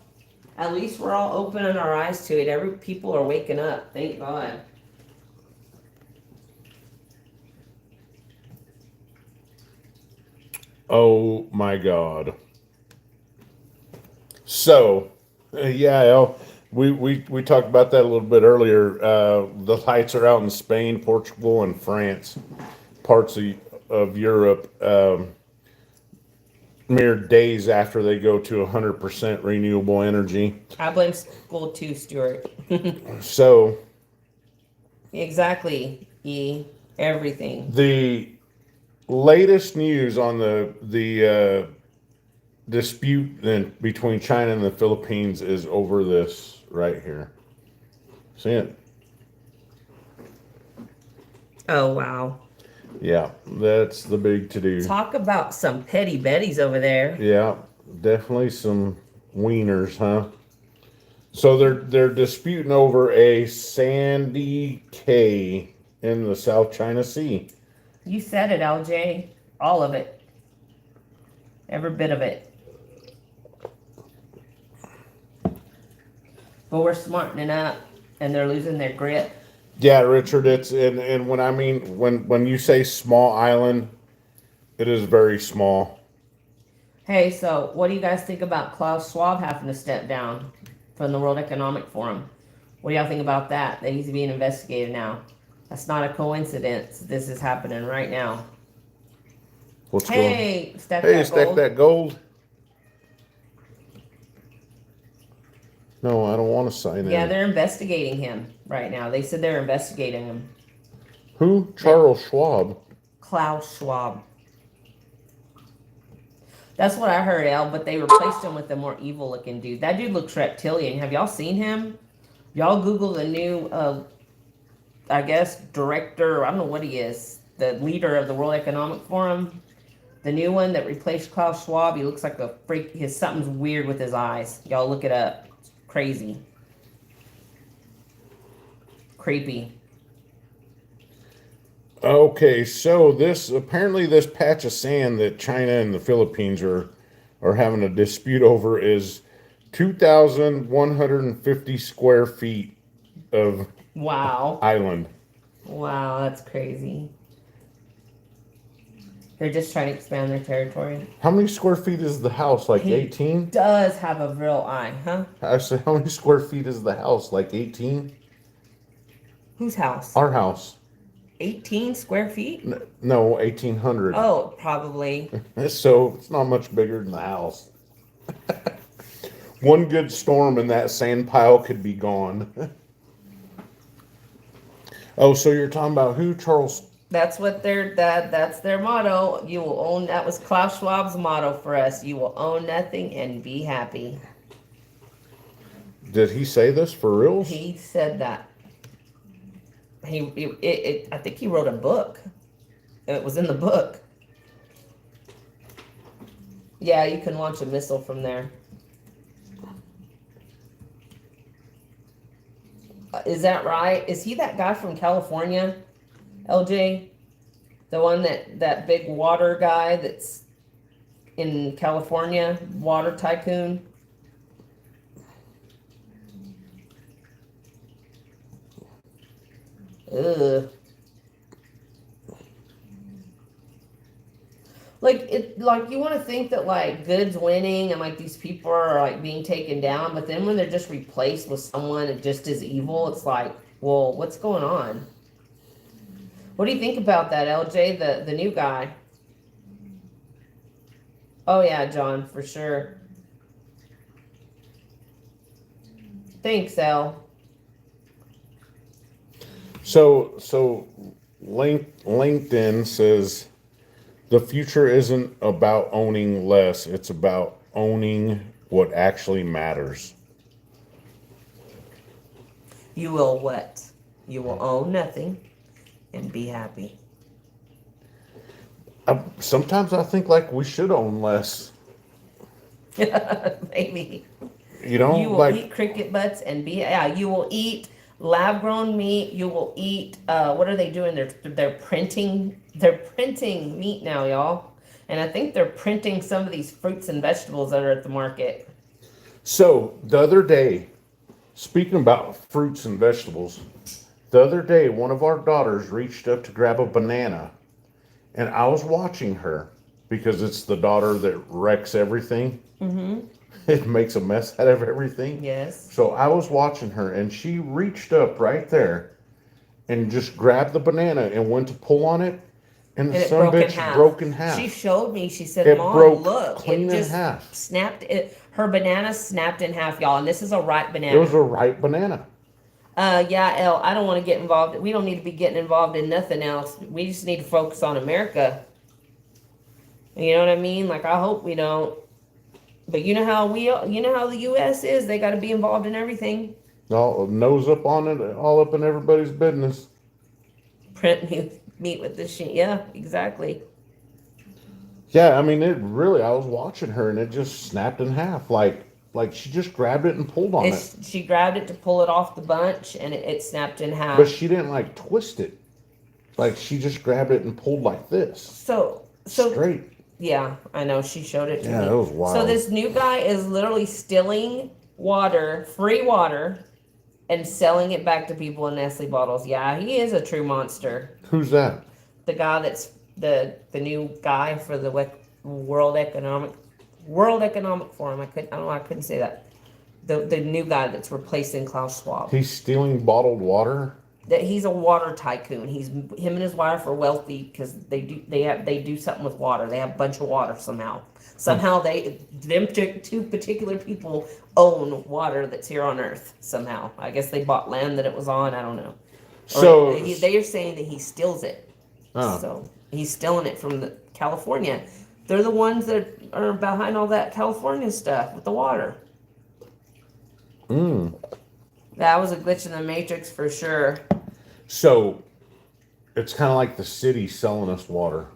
At least we're all opening our eyes to it. Every people are waking up. Thank God. Oh my God. So, yeah, El, we talked about that a little bit earlier. The lights are out in Spain, Portugal, and France, parts of Europe, mere days after they go to 100% renewable energy. I blame school too, Stuart. So, Exactly. E. Everything. the latest news on the dispute between China and the Philippines is over this right here. See it? Oh, wow. Yeah, that's the big to do. Talk about some petty betties over there. Yeah, definitely some wieners, huh? So they're disputing over a Sandy K in the South China Sea. You said it, LJ. All of it. Every bit of it. But we're smartening up and they're losing their grip. Yeah, Richard, it's and when I mean when you say small island, it is very small. Hey, so what do you guys think about Klaus Schwab having to step down from the World Economic Forum? What do y'all think about that? That he's being investigated now. That's not a coincidence. This is happening right now. What's going? Hey, stack Hey, that stack gold. that gold. No, I don't want to sign Yeah, in. they're investigating him right now. They said they're investigating him. Who? Charles Schwab. Klaus Schwab. That's what I heard, Al, but they replaced him with a more evil looking dude. That dude looks reptilian. Have y'all seen him? Y'all Google the new, I guess, director, I don't know what he is, the leader of the World Economic Forum. The new one that replaced Klaus Schwab, he looks like a freak. His something's weird with his eyes. Y'all look it up. It's crazy. Creepy. Okay, so this patch of sand that China and the Philippines are having a dispute over is 2,150 square feet of Wow. island. Wow, that's crazy. They're just trying to expand their territory. How many square feet is the house? Like He 18? does have a real eye, huh? I said, how many square feet is the house? Like 18? Whose house? Our house. 18 square feet? No, 1,800. Oh, probably. So it's not much bigger than the house. One good storm and that sand pile could be gone. Oh, so you're talking about who? Charles? That's what that's their motto. You will own, that was Klaus Schwab's motto for us. You will own nothing and be happy. Did he say this for reals? He said that. I think he wrote a book. It was in the book. Yeah, you can launch a missile from there. Is that right? Is he that guy from California, LJ? The one that big water guy that's in California, water tycoon? Ugh. Like you want to think that like good's winning and like these people are like being taken down, but then when they're just replaced with someone that just is evil, it's like, well, what's going on? What do you think about that, LJ, the new guy? Oh yeah, John, for sure. Thanks, L. So LinkedIn says the future isn't about owning less, it's about owning what actually matters. You will what? You will own nothing and be happy. Sometimes I think like we should own less. Maybe. You know, You will like eat cricket butts and be, yeah, you will eat lab grown meat. You will eat, what are they doing? They're printing meat now, y'all. And I think they're printing some of these fruits and vegetables that are at the market. so the other day, speaking about fruits and vegetables, the other day one of our daughters reached up to grab a banana, and I was watching her because it's the daughter that wrecks everything. It makes a mess out of everything. Yes. So I was watching her, and she reached up right there and just grabbed the banana and went to pull on it, and the And it son broke in bitch half. broke in half. She showed me, she said, It Mom, broke look, clean it in just half. snapped it. Her banana snapped in half, y'all. And this is a ripe It banana. was a ripe banana. Yeah, El, I don't want to get involved. We don't need to be getting involved in nothing else. We just need to focus on America. You know what I mean? Like, I hope we don't. But you know how the U.S. is. They got to be involved in everything. All nose up on it, all up in everybody's business. Print meat with this shit. Yeah, exactly. Yeah, I mean, it really. I was watching her, and it just snapped in half. Like she just grabbed it and pulled on it, She grabbed it to pull it off the bunch, and it snapped in half. but she didn't like twist it. Like she just grabbed it and pulled like this, So straight. yeah, I know she showed it to Yeah, me. that was wild. So this new guy is literally stealing water, free water, and selling it back to people in Nestle bottles. Yeah, he is a true monster. Who's that? The guy that's the new guy for the World Economic Forum. I don't know. I couldn't say that. The new guy that's replacing Klaus Schwab. He's stealing bottled water. That he's a water tycoon. Him and his wife are wealthy because they do something with water. They have a bunch of water somehow. Somehow them two particular people own water that's here on Earth somehow. I guess they bought land that it was on. I don't know. So They are saying that he steals it. Oh. So he's stealing it from California. They're the ones that are behind all that California stuff with the water. That was a glitch in the matrix for sure. So it's kind of like the city selling us water.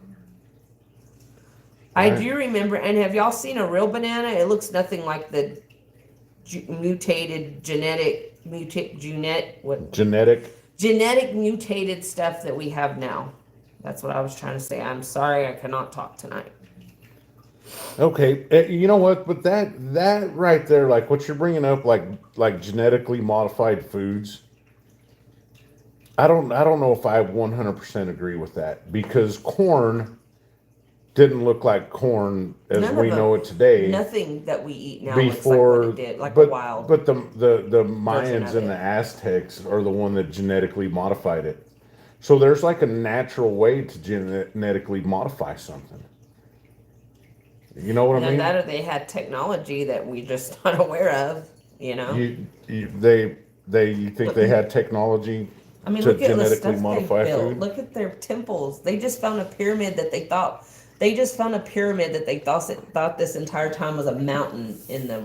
I Right. do remember, and have y'all seen a real banana? It looks nothing like the genetic mutated stuff that we have now. That's what I was trying to say. I'm sorry I cannot talk tonight. Okay, you know what? But that right there, like what you're bringing up, like genetically modified foods. I don't know if I 100% agree with that, because corn didn't look like corn as None of we them. know it today. Nothing that we eat now Before, looks like what it did, like but a wild. but the Mayans of and it. the Aztecs are the one that genetically modified it. So there's like a natural way to genetically modify something. You know what I Either mean? that or they had technology that we're just not aware of, you know? You think they had technology I mean, to look at the genetically stuff they modify built. food? Look at their temples. They just found a pyramid that they thought this entire time was a mountain in the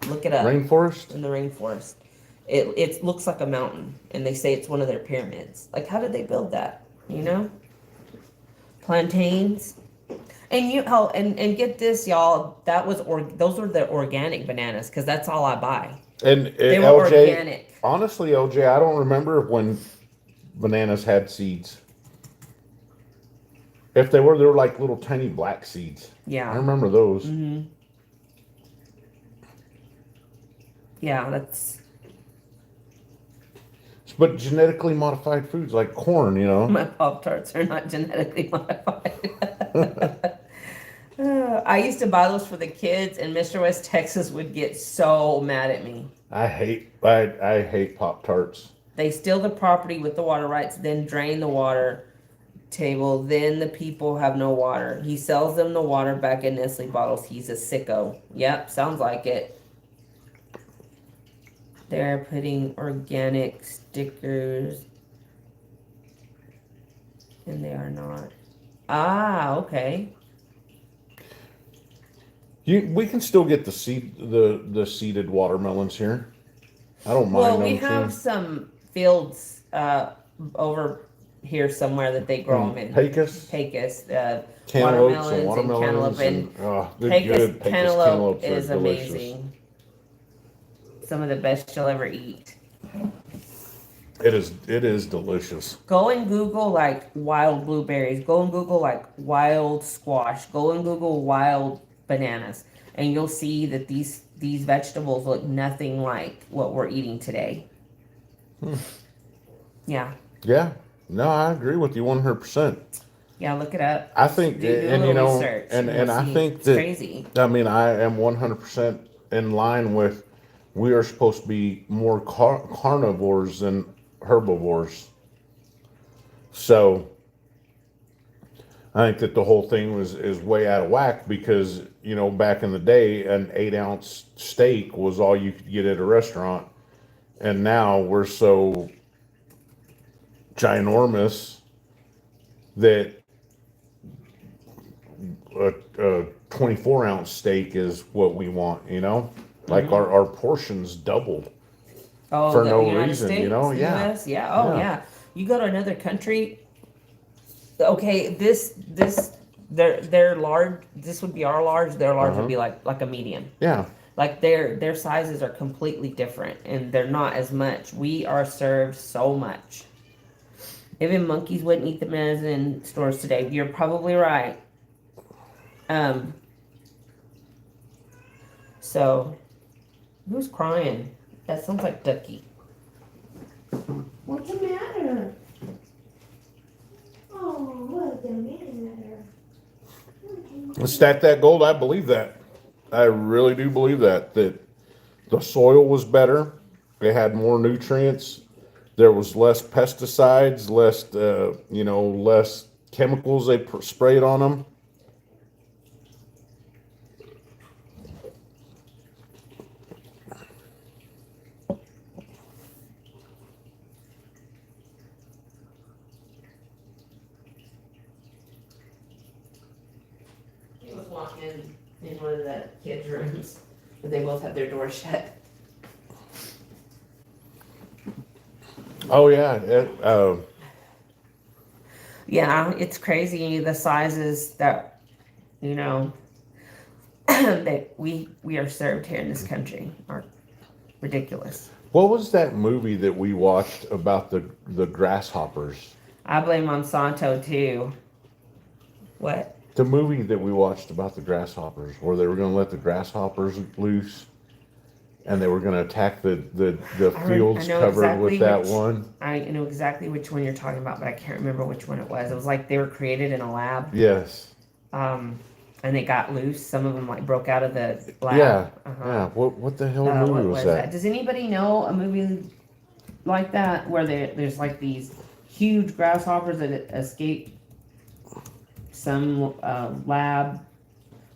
look it up Rainforest? in the rainforest. It looks like a mountain, and they say it's one of their pyramids. Like, how did they build that? You know, plantains. And get this, y'all. Those were the organic bananas, because that's all I buy. And They were LJ, organic. honestly, LJ, I don't remember when bananas had seeds. If they were like little tiny black seeds. Yeah. I remember those. Mm-hmm. Yeah, that's. But genetically modified foods like corn, you know. My Pop-Tarts are not genetically modified. I used to buy those for the kids, and Mr. West Texas would get so mad at me. I hate Pop Tarts. They steal the property with the water rights, then drain the water table. Then the people have no water. He sells them the water back in Nestle bottles. He's a sicko. Yep, sounds like it. They're putting organic stickers, and they are not. Ah, okay. We can still get the seeded watermelons here. I don't mind Well, them we have too. some fields over here somewhere that they grow them in. Pecos, Pecos, cantaloupes, and watermelons watermelons, and they're Pecos good. Pecos cantaloupe cantaloupes are is delicious. amazing. Some of the best you'll ever eat. It is delicious. Go and Google like wild blueberries. Go and Google like wild squash. Go and Google wild bananas, and you'll see that these vegetables look nothing like what we're eating today. Yeah. Yeah, no, I agree with you 100%. Yeah, look it up. I think, Do a and you little know, research, and you'll I see. think It's that crazy. I mean I am 100% in line with. We are supposed to be more carnivores than herbivores. So I think that the whole thing is way out of whack because back in the day an 8-ounce steak was all you could get at a restaurant, and now we're so ginormous that a 24-ounce steak is what we want. Like our portions doubled. Oh, For the no United reason, States, Yeah. US? Yeah. Oh, Yeah. yeah. You go to another country. Okay, they're large. This would be our large. Their large would be like a medium. Yeah. Like their sizes are completely different, and they're not as much. We are served so much. Even monkeys wouldn't eat them as in stores today. You're probably right. So, who's crying? That sounds like Ducky. What's the matter? Oh, what's the matter? Stack that gold. I believe that. I really do believe that the soil was better. It had more nutrients. There was less pesticides, less less chemicals they sprayed on them. He was walking in one of the kids' rooms, but they both had their doors shut. Oh yeah. Yeah, it's crazy the sizes that that we are served here in this country are ridiculous. What was that movie that we watched about the grasshoppers? I blame Monsanto too. What? The movie that we watched about the grasshoppers, where they were going to let the grasshoppers loose, and they were going to attack the fields know covered exactly with that which- one. I know exactly which one you're talking about, but I can't remember which one it was. It was like they were created in a lab, Yes. and they got loose. Some of them like broke out of the lab. Yeah. Uh-huh. Yeah. What the hell What movie was that? Does anybody know a movie like that where there's like these huge grasshoppers that escape some lab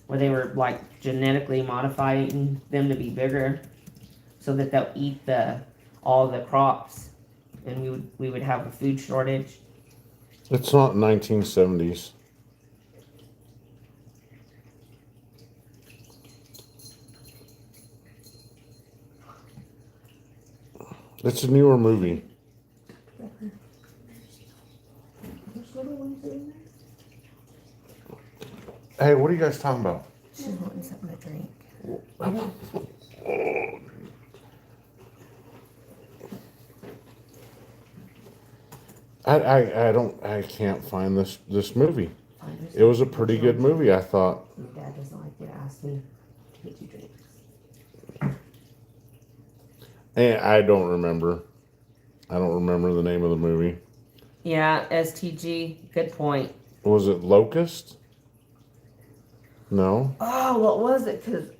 where they were like genetically modifying them to be bigger so that they'll eat all the crops, and we would have a food shortage? It's not 1970s. It's a newer movie. Hey, what are you guys talking about? She's wanting something to drink. I can't find this movie. It was a pretty good movie, I thought. Your dad doesn't like you to ask me to get you drinks. And I don't remember. I don't remember the name of the movie. Yeah, STG. Good point. Was it Locust? No. Oh, what was it? Because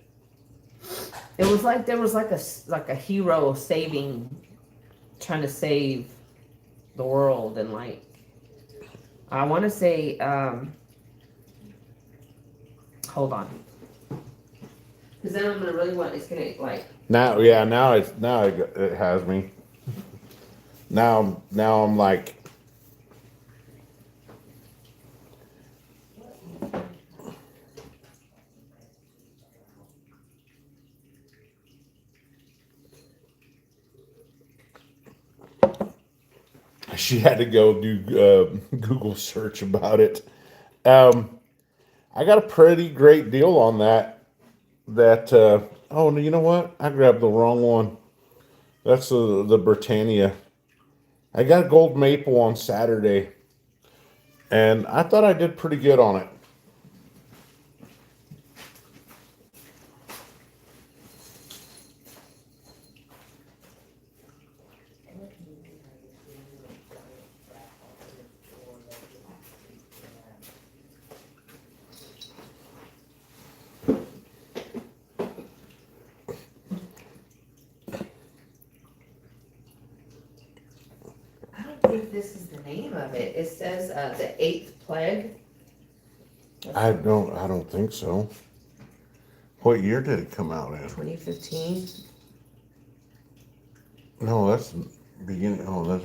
it was like there was like a hero saving trying to save the world and like I want to say hold on, because then I'm gonna really want it's gonna like Now, it has me. Now I'm like, she had to go do Google search about it. I got a pretty great deal on that. Oh, you know what? I grabbed the wrong one. That's the Britannia. I got a gold maple on Saturday, and I thought I did pretty good on it. I don't think this is the name of it. It says the eighth plague. I don't think so. What year did it come out in? 2015. No, that's beginning. Oh, that's.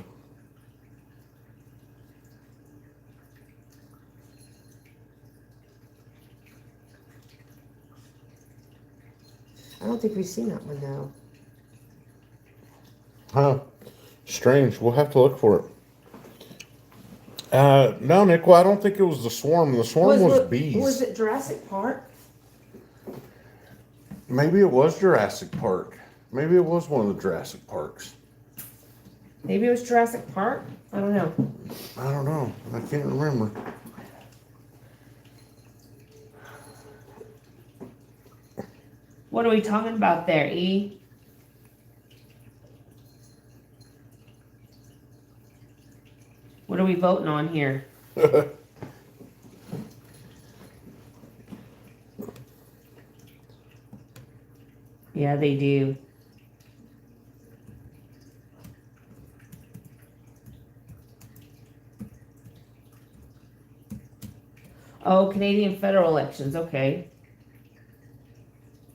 I don't think we've seen that one though. Huh. Strange. We'll have to look for it. No, Nick. Well, I don't think it was the swarm. The swarm was bees. Was it Jurassic Park? Maybe it was Jurassic Park. Maybe it was one of the Jurassic Parks. Maybe it was Jurassic Park. I don't know. I don't know. I can't remember. What are we talking about there, E? What are we voting on here? Yeah, they do. Oh, Canadian federal elections, okay.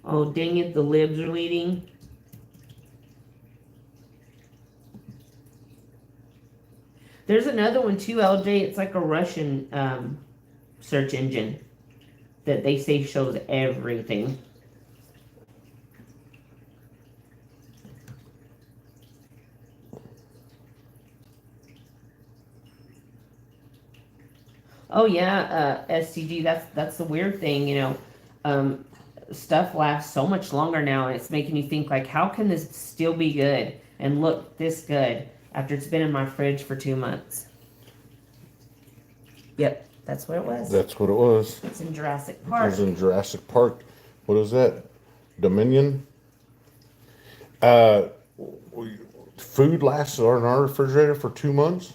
Oh, dang it, the libs are leading. There's another one too, LJ. It's like a Russian search engine that they say shows everything. Oh yeah, SCG. That's the weird thing, you know. Stuff lasts so much longer now, and it's making you think like, how can this still be good and look this good after it's been in my fridge for 2 months? Yep, that's what it was. That's what it was. It's in Jurassic It Park. was in Jurassic Park. What is that? Dominion? Food lasts in our refrigerator for 2 months?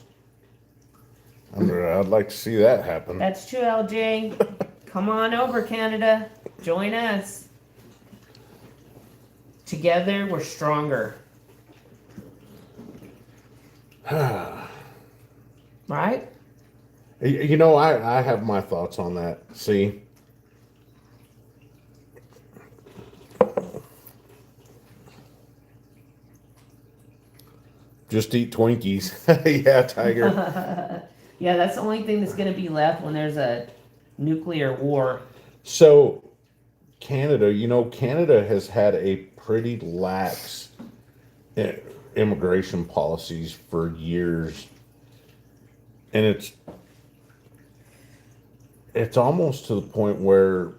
I'd like to see that happen. That's true, LJ. Come on over, Canada. Join us. Together, we're stronger. Right? You know, I have my thoughts on that. See? Just eat Twinkies. Yeah, Tiger. Yeah, that's the only thing that's going to be left when there's a nuclear war. So, Canada, you know, Canada has had a pretty lax immigration policies for years. And it's almost to the point where,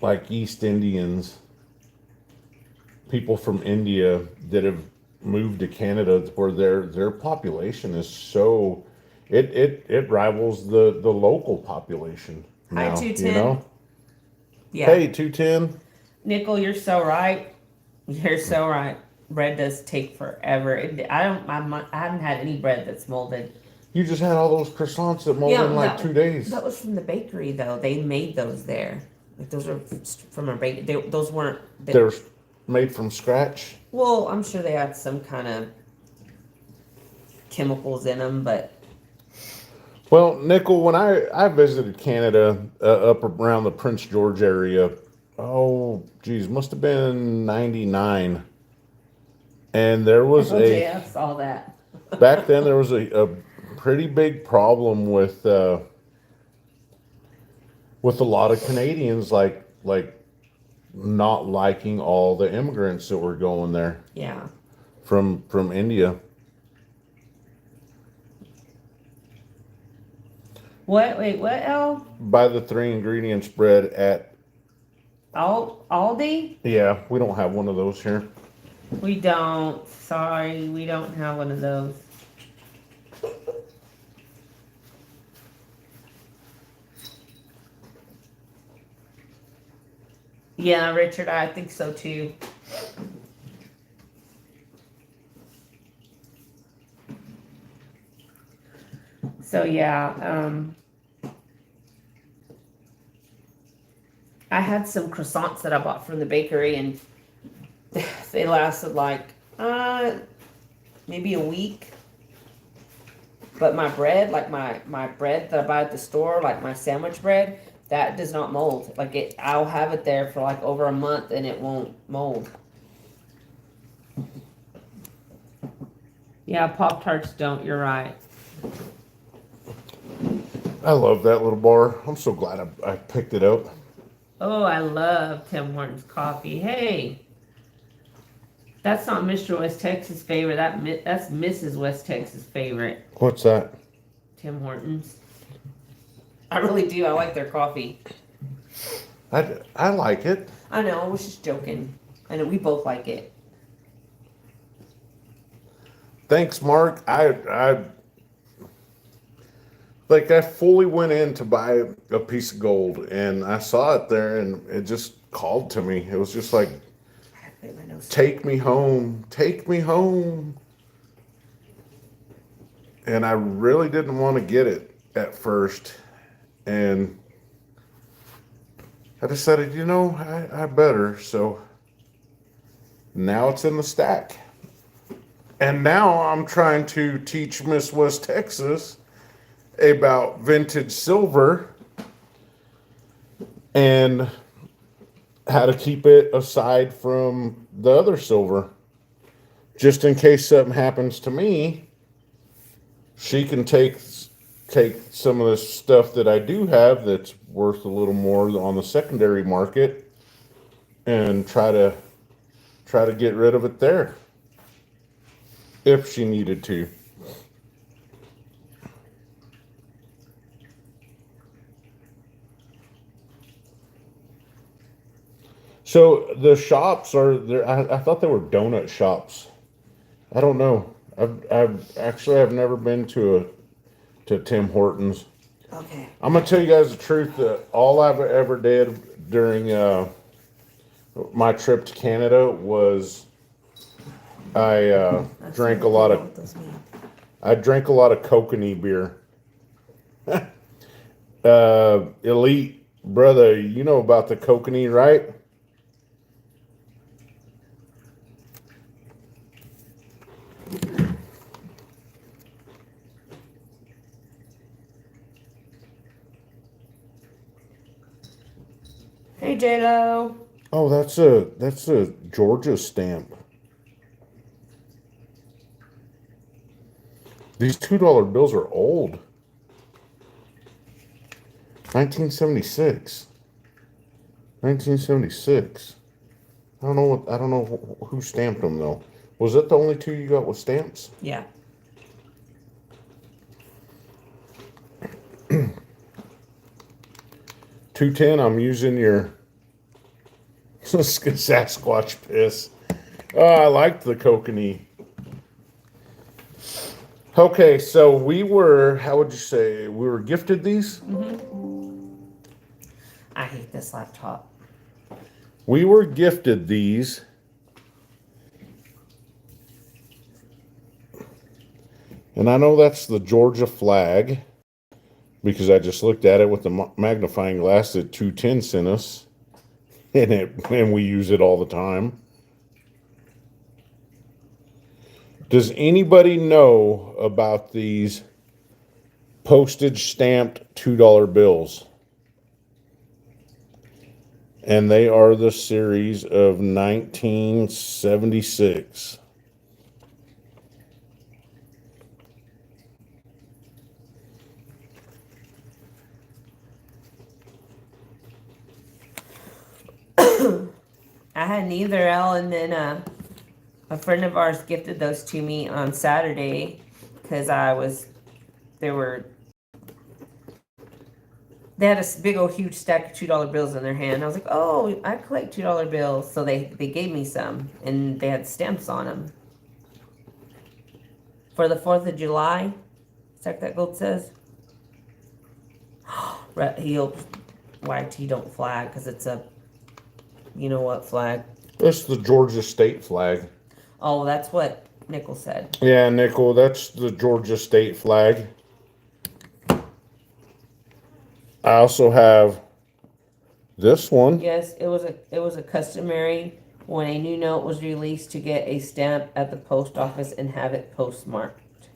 like East Indians, people from India that have moved to Canada, where their population is so it rivals the local population Hi, now. 210. You know? Yeah. Hey, 210. Nickel, you're so right. You're so right. Bread does take forever. I haven't had any bread that's molded. You just had all those croissants that molded in like 2 days. That was from the bakery, though. They made those there. Like those are from a bakery. Those weren't. They're made from scratch. Well, I'm sure they had some kind of chemicals in them, but Well, Nickel, when I visited Canada up around the Prince George area, oh, geez, must have been 99. And there was a, LJF saw that. back then, there was a pretty big problem with a lot of Canadians, like not liking all the immigrants that were going there yeah. from India. What? Wait, what, El? Buy the 3 ingredients bread at, Aldi? yeah, we don't have one of those here. We don't. Sorry, we don't have one of those. Yeah, Richard, I think so too. So yeah, I had some croissants that I bought from the bakery, and they lasted like maybe a week. But my bread, like my bread that I buy at the store, like my sandwich bread, that does not mold. Like I'll have it there for like over a month and it won't mold. Yeah, Pop Tarts don't. You're right. I love that little bar. I'm so glad I picked it up. Oh, I love Tim Hortons coffee. Hey, that's not Mr. West Texas' favorite. That's Mrs. West Texas' favorite. What's that? Tim Hortons. I really do. I like their coffee. I like it. I know. I was just joking. I know we both like it. Thanks, Mark. I fully went in to buy a piece of gold, and I saw it there, and it just called to me. It was just like, take me home, take me home. And I really didn't want to get it at first, and I decided, I better. So now it's in the stack, and now I'm trying to teach Miss West Texas about vintage silver and how to keep it aside from the other silver. Just in case something happens to me, she can take some of the stuff that I do have that's worth a little more on the secondary market and try to get rid of it there if she needed to. So the shops are there. I thought they were donut shops. I don't know. I've never been to Tim Hortons. Okay. I'm gonna tell you guys the truth. That all I've ever did during my trip to Canada was I drank a lot of kokanee beer. Elite brother, you know about the kokanee, right? Hey, J-Lo. Oh, that's a Georgia stamp. These $2 bills are old. 1976. 1976. I don't know who stamped them though. Was that the only two you got with stamps? Yeah. $2.10. I'm using your Sasquatch piss. Oh, I liked the kokanee. Okay, so how would you say, we were gifted these? I hate this laptop. We were gifted these. And I know that's the Georgia flag because I just looked at it with the magnifying glass that 210 sent us. And we use it all the time. Does anybody know about these postage stamped $2 bills? And they are the series of 1976. I hadn't either, Al, and then a friend of ours gifted those to me on Saturday because they had a big old huge stack of $2 bills in their hand. I was like, oh, I collect $2 bills. So they gave me some, and they had stamps on them. For the 4th of July, is that what that gold says? He hopes YT don't flag because it's a, you know what flag? That's the Georgia state flag. Oh, that's what Nickel said. Yeah, Nickel, that's the Georgia state flag. I also have this one. Yes, it was a customary when a new note was released to get a stamp at the post office and have it postmarked.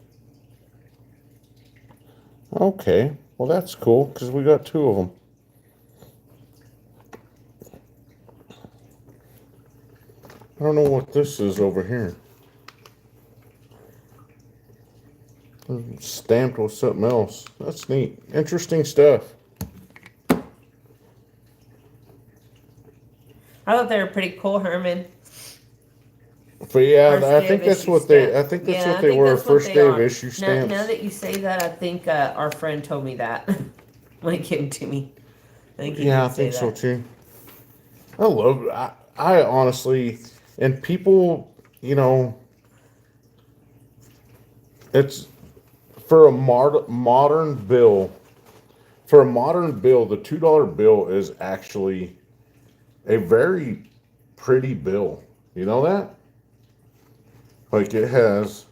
Okay, well that's cool because we got two of them. I don't know what this is over here. Stamped with something else. That's neat. Interesting stuff. I thought they were pretty cool, Herman. But yeah, First I day think of that's issue what stamp. I think that's Yeah, what I they think were. that's what First they day of are. issue stamps. Now that you say that, I think our friend told me that when he came to me. I think he Yeah, I did say think so that. too. I love. I honestly, and people, you know, it's for a modern bill. For a modern bill, the $2 bill is actually a very pretty bill. You know that? Like it has.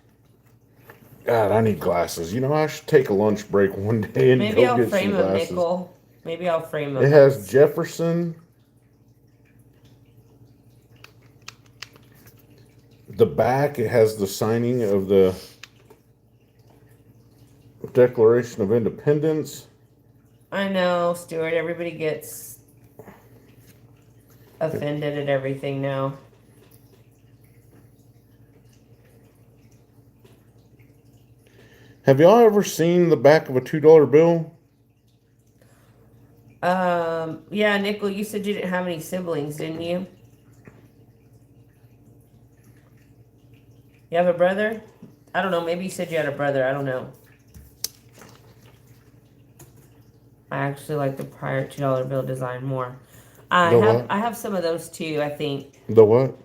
God, I need glasses. You know, I should take a lunch break one day and Maybe go I'll get frame some him, glasses. Nickel. Maybe I'll frame him. It has Jefferson. The back, it has the signing of the Declaration of Independence. I know, Stuart. Everybody gets offended at everything now. Have y'all ever seen the back of a $2 bill? Yeah, Nickel, you said you didn't have any siblings, didn't you? You have a brother? I don't know. Maybe you said you had a brother. I don't know. I actually like the prior $2 bill design more. The what? I have some of those too, I think. The what?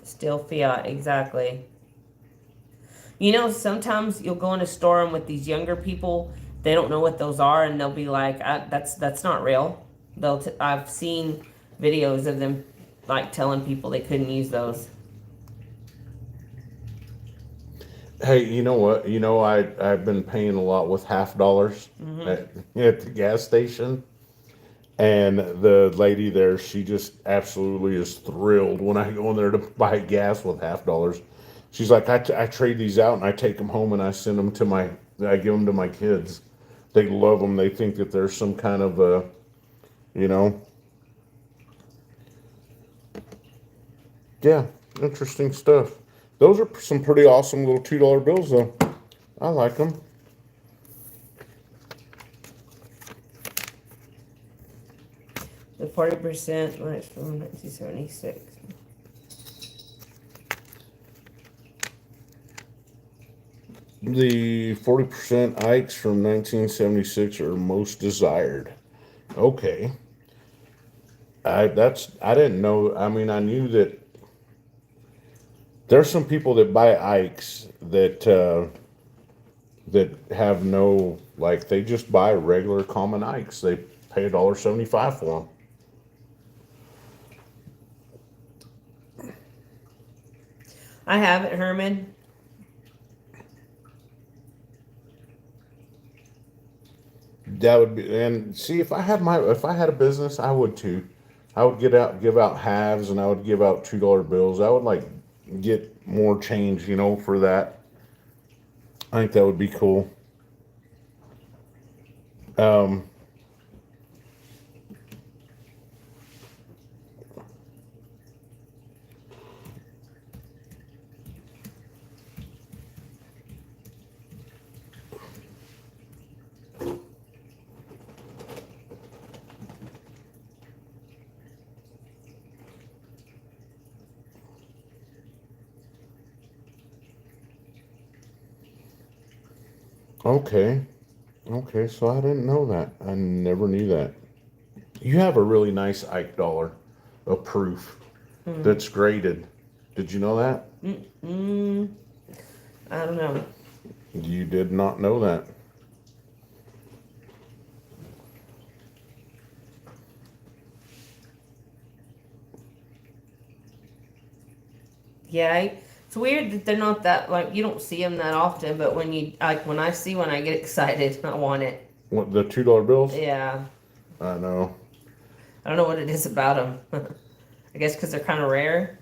Still fiat, exactly. You know, sometimes you'll go in a store and with these younger people, they don't know what those are, and they'll be like, "That's not real." I've seen videos of them like telling people they couldn't use those. Hey, you know what? You know, I've been paying a lot with $50 at the gas station. And the lady there, she just absolutely is thrilled when I go in there to buy gas with $50. She's like, I trade these out and I take them home and I send them to I give them to my kids. They love them. They think that there's some kind of a, you know. Yeah, interesting stuff. Those are some pretty awesome little $2 bills, though. I like them. The 40% when it's from 1976. The 40% Ikes from 1976 are most desired. Okay. I didn't know. I mean, I knew that there's some people that buy Ikes that have no, like, they just buy regular common Ikes. They pay $1.75 for them. I have it, Herman. That would be, and see, if I had a business, I would too. I would give out halves, and I would give out $2 bills. I would like get more change, for that. I think that would be cool. Um, okay. Okay, so I didn't know that. I never knew that. You have a really nice Ike dollar, a proof that's graded. Did you know that? I don't know. You did not know that. Yeah, it's weird that they're not that, like, you don't see them that often, but when I see one, I get excited. I want it. What, the $2 bills? Yeah. I know. I don't know what it is about them. I guess because they're kind of rare.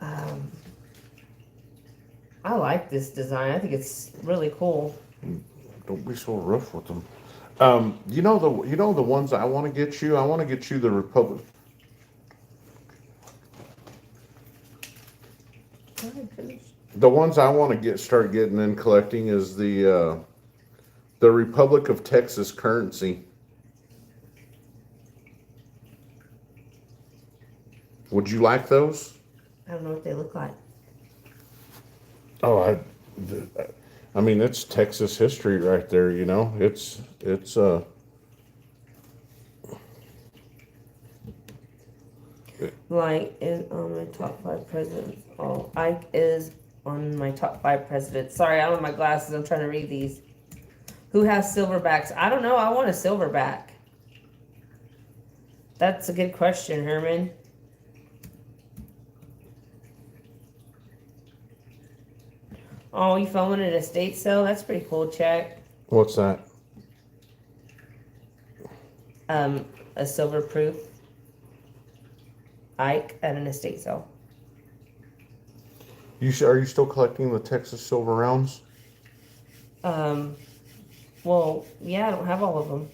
Um, I like this design. I think it's really cool. Don't be so rough with them. The ones I want to get you. I want to get you the Republic. The ones I want to start getting and collecting is the Republic of Texas currency. Would you like those? I don't know what they look like. Oh, I mean, it's Texas history right there. It's Like is on my top 5 presidents. Oh, Ike is on my top 5 presidents. Sorry, I don't have my glasses. I'm trying to read these. Who has silverbacks? I don't know. I want a silverback. That's a good question, Herman. Oh, you filming an estate sale? That's pretty cool, Check. what's that? A silver proof Ike at an estate sale. Are you still collecting the Texas silver rounds? Well, yeah, I don't have all of them.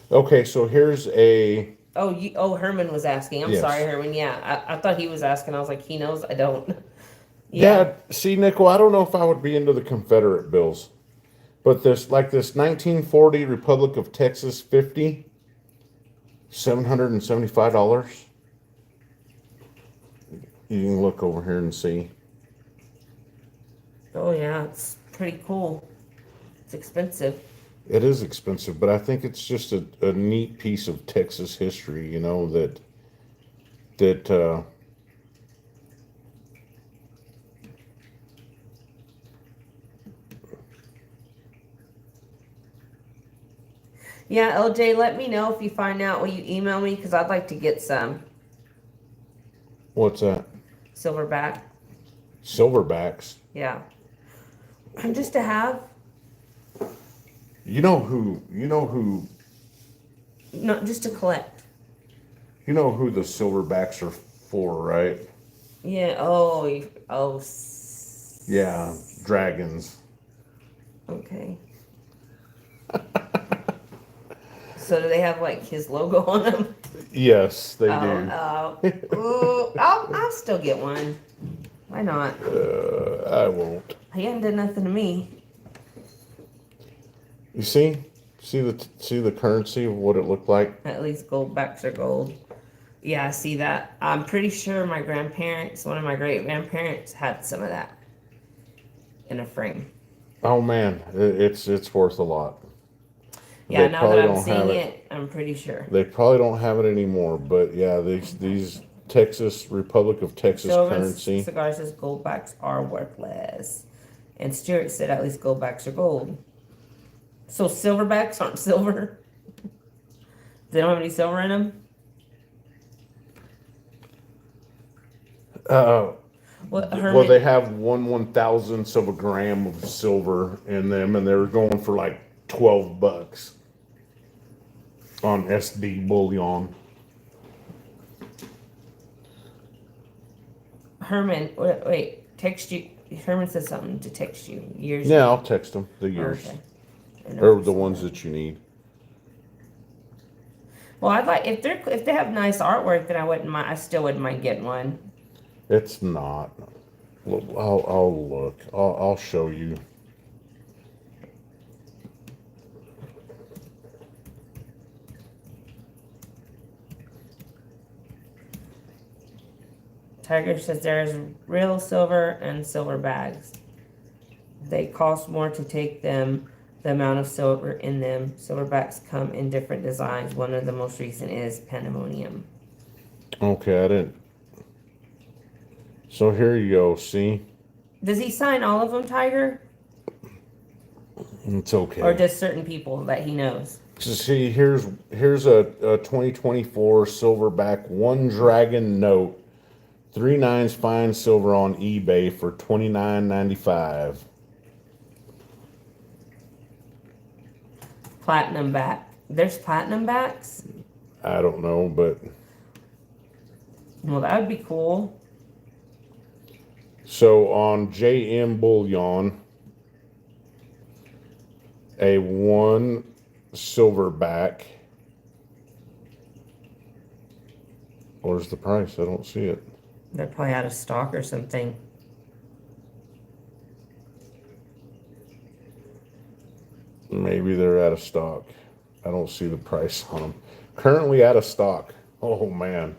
Okay, so here's a. Oh, Herman was asking. I'm Yes. sorry, Herman. Yeah, I thought he was asking. I was like, he knows. I don't. Yeah. See, Nickel, I don't know if I would be into the Confederate bills, but this 1940 Republic of Texas 50, $775. You can look over here and see. Oh yeah, it's pretty cool. It's expensive. It is expensive, but I think it's just a neat piece of Texas history, that Yeah, LJ, let me know if you find out. Will you email me? Because I'd like to get some what's that? silverback. Silverbacks. Yeah. Just to have. You know who No, just to collect. the silverbacks are for, right? Yeah. Oh. Yeah, dragons. Okay. So do they have like his logo on them? Yes, they do. Ooh, I'll still get one. Why not? I won't. He hasn't done nothing to me. You see the currency of what it looked like. At least gold backs are gold. Yeah, I see that. I'm pretty sure my grandparents, one of my great grandparents, had some of that in a frame. Oh man, it's worth a lot. Yeah, They now probably that I'm don't have seeing it. it, I'm pretty sure. They probably don't have it anymore, but yeah, these Texas Republic of Texas Silver currency. Cigar says gold backs are worthless. And Stuart said at least gold backs are gold. So silverbacks aren't silver? They don't have any silver in them? Well, they have 1/1000th of a gram of silver in them, and they were going for like $12. on SD Bullion. Herman, wait, text you. Herman said something to text you. Years. Yeah, I'll text them the years Okay. I know or for the some ones reason. that you need. Well, I'd like if they have nice artwork, then I wouldn't mind. I still wouldn't mind getting one. It's not. Look, I'll look. I'll show you. Tiger says there's real silver and silver bags. They cost more to take them. The amount of silver in them. Silverbacks come in different designs. One of the most recent is Pandemonium. Okay, I didn't. So here you go. See, Does he sign all of them, Tiger? it's okay. Or just certain people that he knows? So see, here's a 2024 Silverback One Dragon Note, 3 nines fine silver on eBay for $29.95. Platinum back. There's platinum backs? I don't know, but Well, that would be cool. so on JM Bullion, a 1 Silverback. Where's the price? I don't see it. They're probably out of stock or something. Maybe they're out of stock. I don't see the price on them. Currently out of stock. Oh man.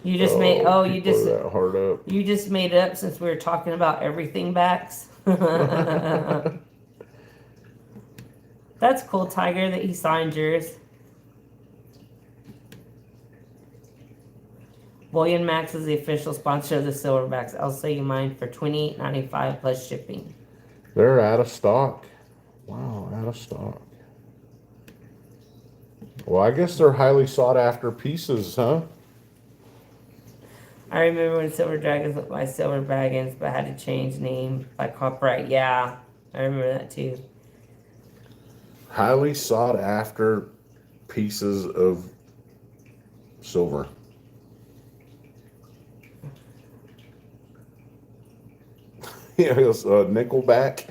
You just made. Oh, you people just are that hard up. you just made it up since we were talking about everything backs. That's cool, Tiger, that he signed yours. Bullion Max is the official sponsor of the Silverbacks. I'll sell you mine for $28.95 plus shipping. They're out of stock. Wow, out of stock. Well, I guess they're highly sought after pieces, huh? I remember when Silver Dragons went by Silver Dragons, but had to change name by copyright. Yeah, I remember that too. Highly sought after pieces of silver. Yeah, it was Nickelback.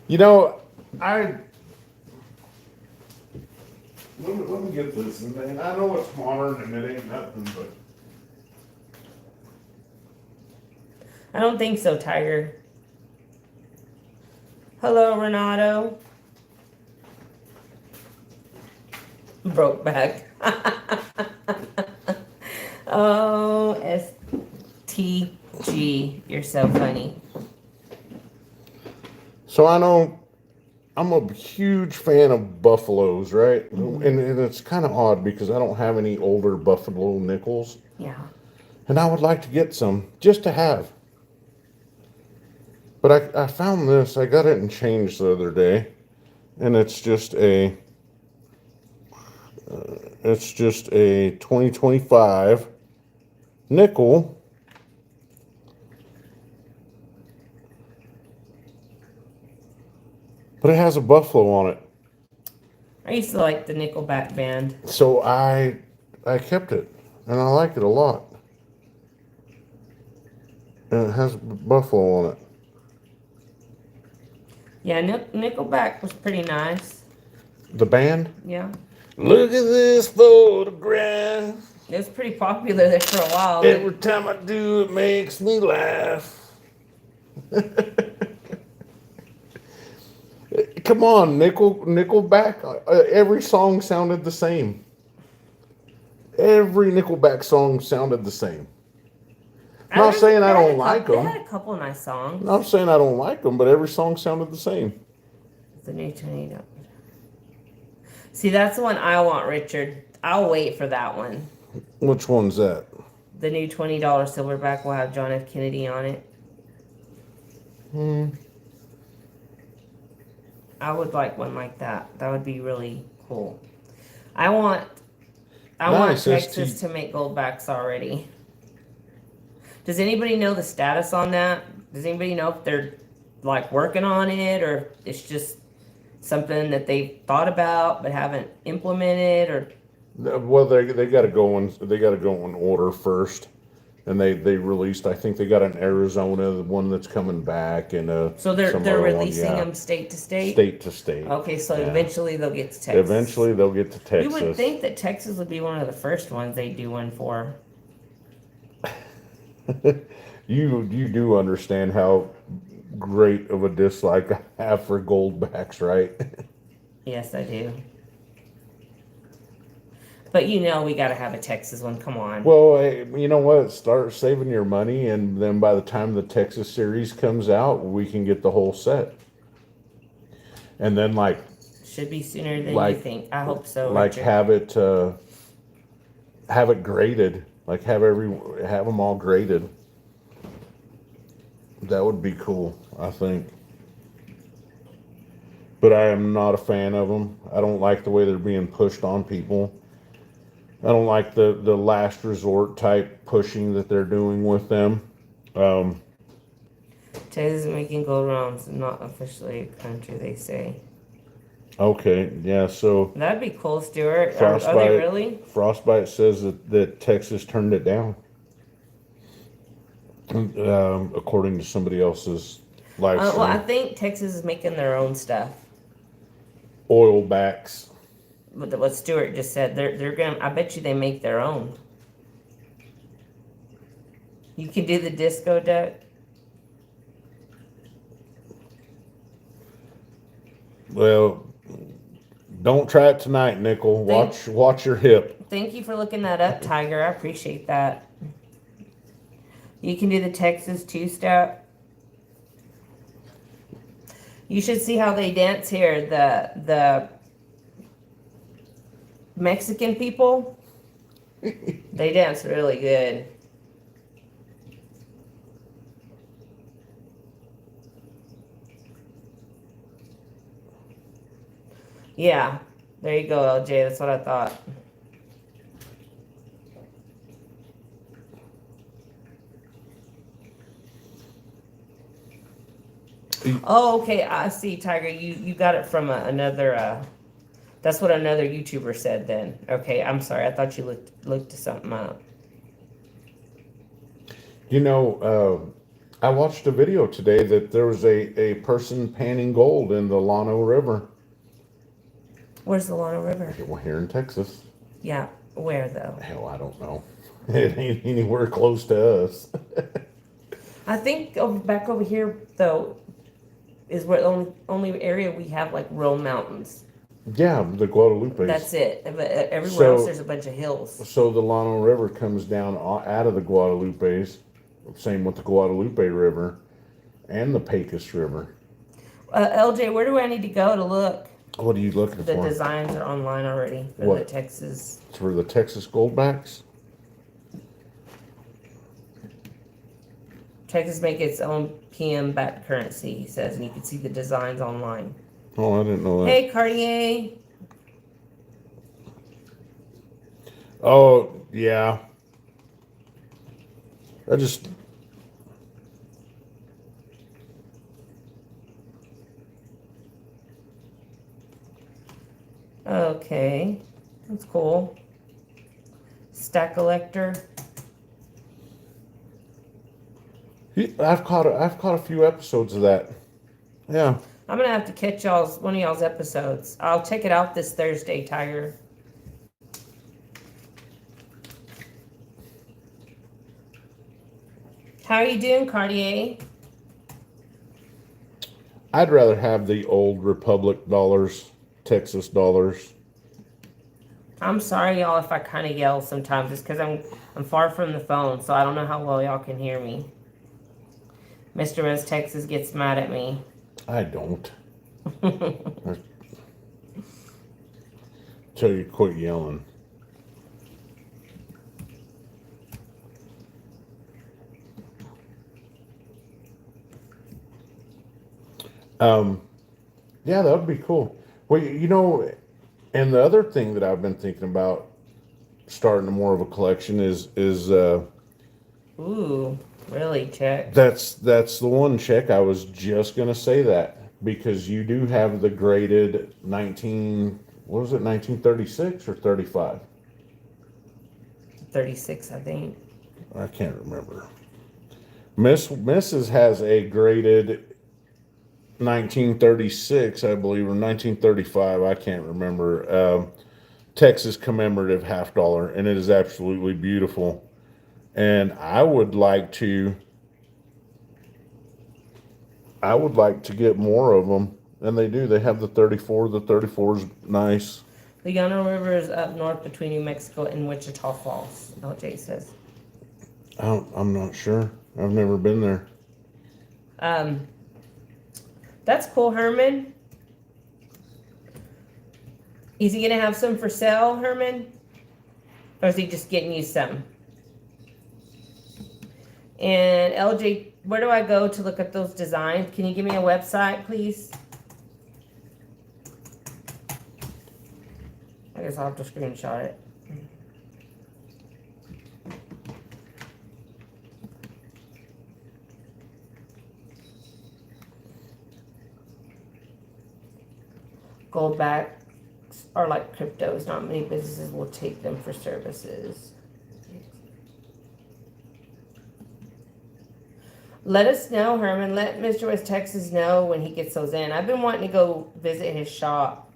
You know, let me get this, and I know it's modern and it ain't nothing, but I don't think so, Tiger. Hello, Renato. Broke back. Oh, STG. You're so funny. so I know I'm a huge fan of buffaloes, right? And it's kind of odd because I don't have any older buffalo nickels, Yeah. and I would like to get some just to have. But I found this. I got it in change the other day, and it's just a 2025 nickel. But it has a buffalo on it. I used to like the Nickelback band. So I kept it, and I like it a lot. And it has buffalo on it. Yeah, Nickelback was pretty nice. The band? Yeah. Look at this photograph. It was pretty popular there for a while. Every time I do, it makes me laugh. Come on, Nickelback. Every song sounded the same. Every Nickelback song sounded the same. I'm not saying I don't like They them. had a couple nice songs. I'm saying I don't like them, but every song sounded the same. The new tornado. See, that's the one I want, Richard. I'll wait for that one. Which one's that? The new $20 Silverback will have John F. Kennedy on it. I would like one like that. That would be really cool. I want Nice, Texas ST. to make goldbacks already. Does anybody know the status on that? Does anybody know if they're like working on it or it's just something that they've thought about but haven't implemented, or Well, they got to go in. They got to go in order first, and they released. I think they got an Arizona, the one that's coming back, and so they're some they're other one, releasing yeah. them state to state? State to state. Okay, so Yeah. eventually they'll get to Texas. Eventually, they'll get to You Texas. would think that Texas would be one of the first ones they do one for. You do understand how great of a dislike I have for goldbacks, right? Yes, I do. But you know we got to have a Texas one. Come on. Well, hey, you know what? Start saving your money, and then by the time the Texas series comes out, we can get the whole set. And then, Should be sooner than like- you think. I hope so. like Richard. have it graded. Like have them all graded. That would be cool, I think. But I am not a fan of them. I don't like the way they're being pushed on people. I don't like the last resort type pushing that they're doing with them. Texas is making gold rounds, not officially a country, they say. Okay, yeah, so That'd be cool, Stuart. Are Frostbite. they really? Frostbite says that Texas turned it down. According to somebody else's live stream. Well, I think Texas is making their own stuff. Oil backs. What Stuart just said, they're gonna. I bet you they make their own. You can do the disco duck. Well, don't try it tonight, Nickel. Watch your hip. Thank you for looking that up, Tiger. I appreciate that. You can do the Texas two-step. You should see how they dance here. The Mexican people, they dance really good. Yeah, there you go, LJ. That's what I thought. Oh, okay. I see, Tiger. You got it from another. That's what another YouTuber said. Then, okay. I'm sorry. I thought you looked something up. You know, I watched a video today that there was a person panning gold in the Llano River. Where's the Llano River? Well, here in Texas. Yeah, where though? Hell, I don't know. It ain't anywhere close to us. I think back over here though is where the only area we have like real mountains. Yeah, the Guadalupe. That's it. But everywhere So- else, there's a bunch of hills. So the Llano River comes down out of the Guadalupes. Same with the Guadalupe River and the Pecos River. LJ, where do I need to go to look? What are you looking The for? designs are online already for the What? Texas. For the Texas Goldbacks? Texas make its own PM backed currency, he says, and you can see the designs online. Oh, I didn't know that. Hey, Cartier. Oh, yeah. I just. Okay, that's cool. Stack collector. I've caught a few episodes of that. Yeah. I'm gonna have to catch one of y'all's episodes. I'll check it out this Thursday, Tiger. How are you doing, Cartier? I'd rather have the old Republic dollars, Texas dollars. I'm sorry, y'all, if I kind of yell sometimes. It's because I'm far from the phone, so I don't know how well y'all can hear me. Mr. Rose Texas gets mad at me. I don't. Tell you, quit yelling. Yeah, that would be cool. Well, you know, and the other thing that I've been thinking about starting more of a collection is Ooh, really, check. that's the one check. I was just gonna say that. because you do have the graded 1936 or 35? 36, I think. I can't remember. Mrs. has a graded 1936, I believe, or 1935. I can't remember. Texas commemorative $50, and it is absolutely beautiful. And I would like to get more of them, and they do. They have the 34. The 34 is nice. The Llano River is up north between New Mexico and Wichita Falls, LJ says. I'm not sure. I've never been there. That's cool, Herman. Is he gonna have some for sale, Herman? Or is he just getting you some? And LJ, where do I go to look at those designs? Can you give me a website, please? I guess I'll have to screenshot it. Goldbacks are like cryptos. Not many businesses will take them for services. Let us know, Herman. Let Mr. West Texas know when he gets those in. I've been wanting to go visit his shop.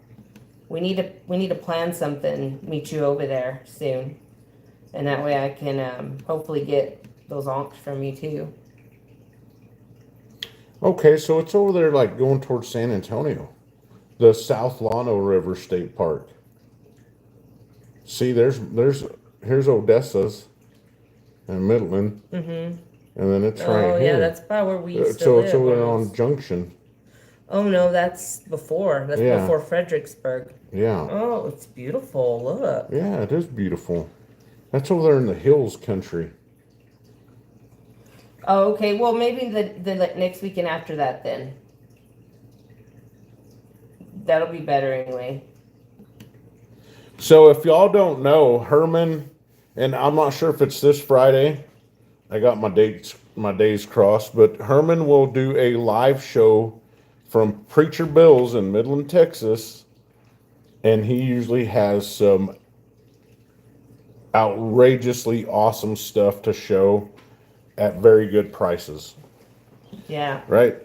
We need to plan something. Meet you over there soon, and that way I can hopefully get those onks from you too. Okay, so it's over there, like going towards San Antonio, the South Llano River State Park. See, here's Odessa's and Midland, and then it's right Oh here. yeah, that's by where we used to So live. it's over there almost. on Junction. Oh no, that's before. That's Yeah. before Fredericksburg. Yeah, Oh, it's beautiful. Look. yeah, it is beautiful. That's over there in the hills country. Oh, okay. Well, maybe the next weekend after that then. That'll be better anyway. So if y'all don't know, Herman, and I'm not sure if it's this Friday. I got my days crossed, but Herman will do a live show from Preacher Bill's in Midland, Texas, and he usually has some outrageously awesome stuff to show at very good prices. Yeah. Right?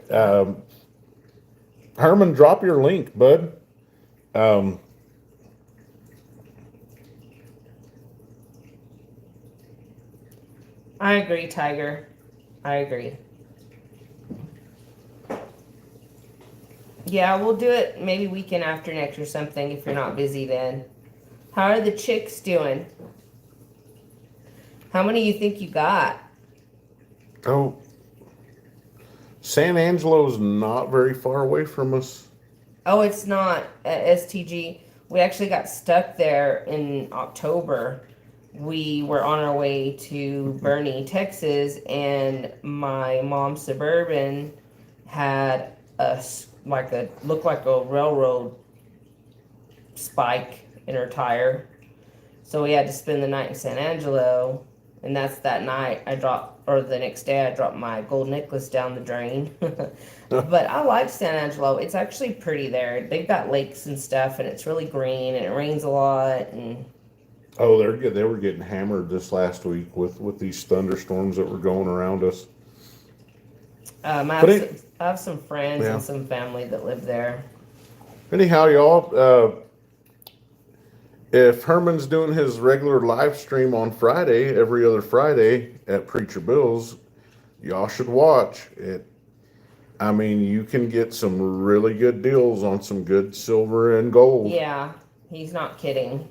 Herman, drop your link, bud. I agree, Tiger. I agree. Yeah, we'll do it maybe weekend after next or something if you're not busy then. How are the chicks doing? How many you think you got? Oh, San Angelo's not very far away from us. Oh, it's not at STG. We actually got stuck there in October. We were on our way to Boerne, Texas, and my mom's Suburban had looked like a railroad spike in her tire. So we had to spend the night in San Angelo, and that's that night the next day I dropped my gold necklace down the drain. But I like San Angelo. It's actually pretty there. They've got lakes and stuff, and it's really green, and it rains a lot. And Oh, they're good. They were getting hammered this last week with these thunderstorms that were going around us. I have some friends Yeah. and some family that live there. Anyhow, y'all, if Herman's doing his regular live stream on Friday, every other Friday at Preacher Bill's, y'all should watch it. I mean, you can get some really good deals on some good silver and gold. Yeah, he's not kidding.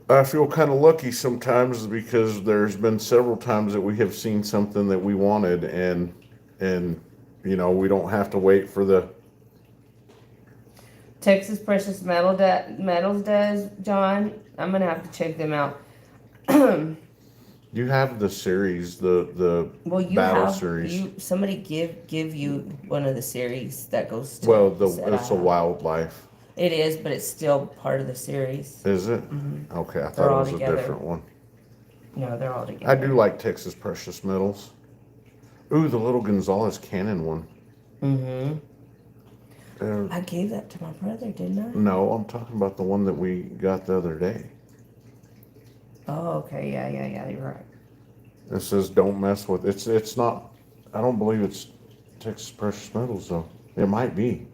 I feel kind of lucky sometimes because there's been several times that we have seen something that we wanted and we don't have to wait for the Texas Precious Metals does, John. I'm gonna have to check them out. you have the series, the Well, you battle have series. somebody give you one of the series that goes to Well, set it's a out. wildlife. It is, but it's still part of the series. Is it? Mhm. Okay, I They're thought it all was together. a different one. No, they're all together. I do like Texas Precious Metals. Ooh, the little Gonzalez Cannon one. Mm-hmm. Uh, I gave that to my brother, didn't I? no, I'm talking about the one that we got the other day. Oh, okay. Yeah. You're right. It says don't mess with it's not I don't believe it's Texas Precious Metals though. It might be.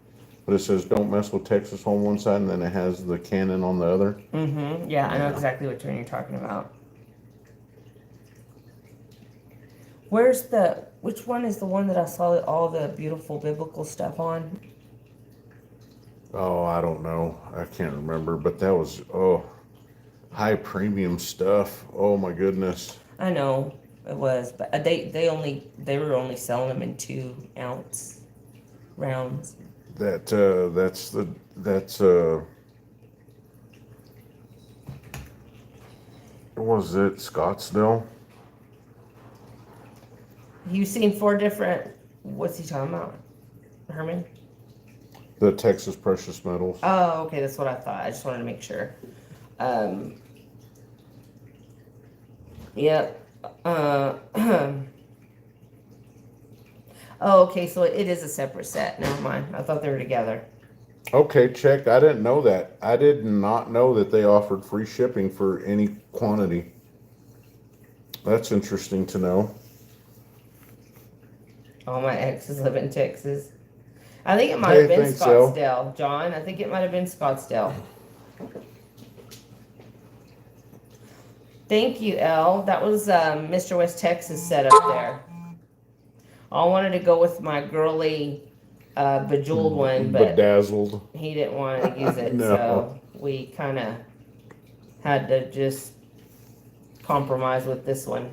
But it says don't mess with Texas on one side and then it has the cannon on the other. Mm-hmm. Yeah, I know Yeah. exactly which one you're talking about. Which one is the one that I saw all the beautiful biblical stuff on? Oh, I don't know. I can't remember, but that was high premium stuff. Oh my goodness. I know it was, but they were only selling them in 2-ounce rounds. That's what was it, Scottsdale? You've seen 4 different. What's he talking about? Herman? The Texas Precious Metals. Oh, okay, that's what I thought. I just wanted to make sure. Yep. Oh, okay, so it is a separate set. Never mind. I thought they were together. Okay, check. I didn't know that. I did not know that they offered free shipping for any quantity. That's interesting to know. All my exes live in Texas. I think it might have been think so. Scottsdale, John. I think it might have been Scottsdale. Thank you, Elle. That was Mr. West Texas set up there. I wanted to go with my girly bejeweled one, but Bedazzled. he didn't want to use it, No. so we kind of had to just compromise with this one.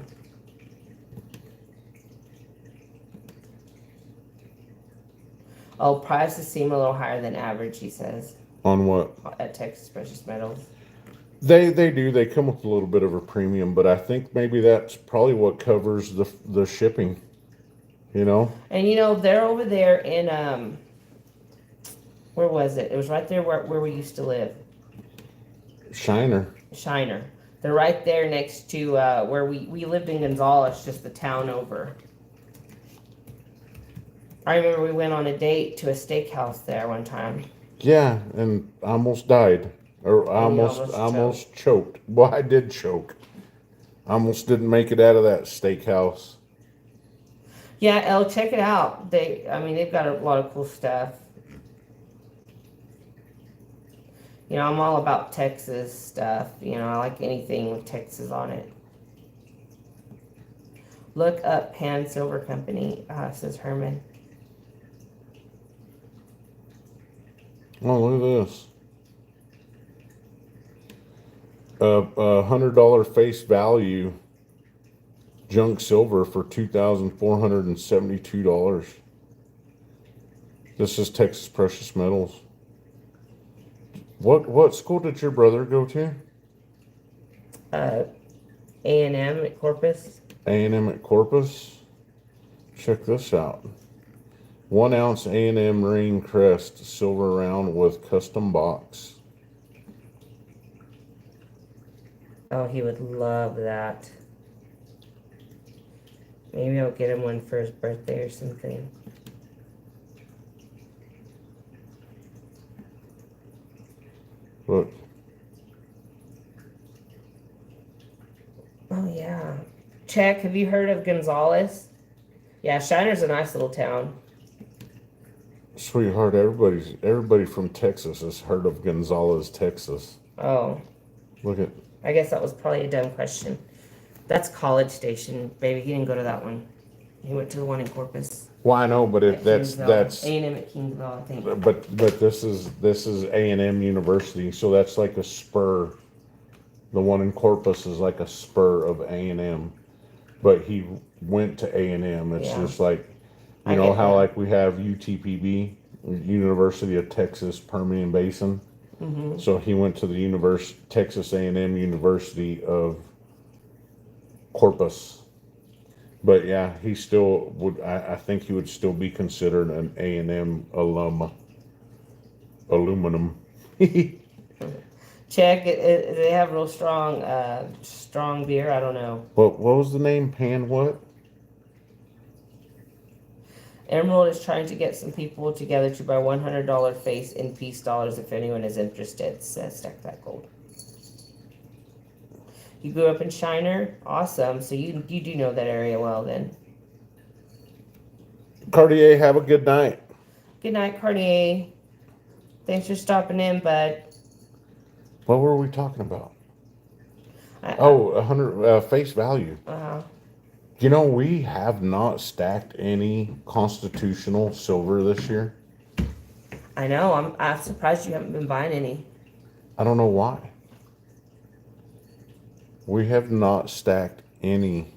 Oh, prices seem a little higher than average, he says, On what? at Texas Precious Metals. They do. They come with a little bit of a premium, but I think maybe that's probably what covers the shipping. You know? And they're over there in where was it? It was right there where we used to live. Shiner. Shiner. They're right there next to where we lived in Gonzales, just the town over. I remember we went on a date to a steakhouse there one time. Yeah, and I almost died. Or I Oh, you almost choked. Well, I did choke. I almost didn't make it out of that steakhouse. Yeah, Elle, check it out. They've got a lot of cool stuff. I'm all about Texas stuff. I like anything with Texas on it. Look up Pan Silver Company, says Herman. Oh, look at this. $100 face value junk silver for $2,472. This is Texas Precious Metals. What school did your brother go to? A&M at Corpus. A&M at Corpus. Check this out. 1 ounce A&M Marine Crest silver round with custom box. Oh, he would love that. Maybe I'll get him one for his birthday or something. Look. Oh, yeah. Check, have you heard of Gonzales? Yeah, Shiner's a nice little town. Sweetheart, everybody from Texas has heard of Gonzales, Texas. Oh, Look at I guess that was probably a dumb question. That's College Station, baby. He didn't go to that one. He went to the one in Corpus. well, I know, but At that's Kingsville. A&M at Kingsville, I think. but this is A&M University, so that's like a spur. The one in Corpus is like a spur of A&M, but he went to A&M. It's Yeah. just like, I you know get how that. like we have UTPB, University of Texas Permian Basin. Mm-hmm. So he went to the Texas A&M University of Corpus. But yeah, he still would. I think he would still be considered an A&M aluminum. Check it. They have real strong beer. I don't know. What was the name? Pan what? Emerald is trying to get some people together to buy $100 face in peace dollars if anyone is interested. Says Stack That Gold. You grew up in Shiner? Awesome. So you do know that area well then. Cartier, have a good night. Good night, Cartier. Thanks for stopping in, bud. What were we talking about? I- 100 face value. Uh-huh. You know, we have not stacked any constitutional silver this year. I know. I'm surprised you haven't been buying any. I don't know why. We have not stacked any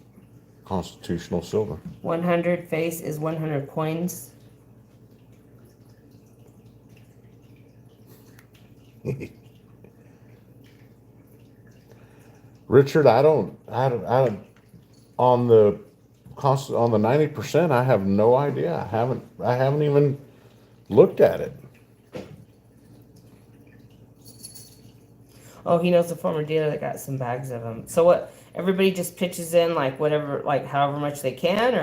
constitutional silver. 100 face is 100 coins. Richard, I don't on the 90%, I have no idea. I haven't even looked at it. Oh, he knows the former dealer that got some bags of them. So what? Everybody just pitches in like whatever, like however much they can,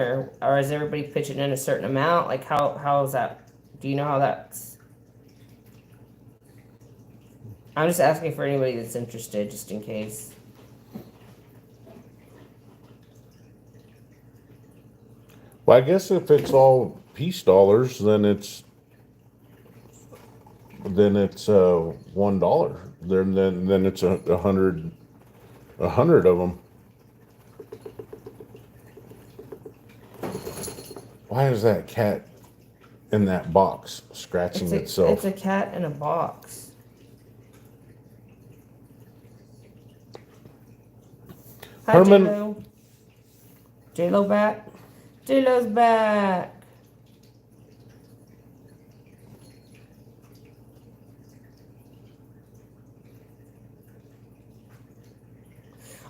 or is everybody pitching in a certain amount? Like how is that? Do you know how that's? I'm just asking for anybody that's interested, just in case. Well, I guess if it's all peace dollars, then it's $1. Then it's a hundred of them. Why is that cat in that box scratching itself? It's a cat in a box. Hi, Herman- J-Lo. J-Lo back? J-Lo's back.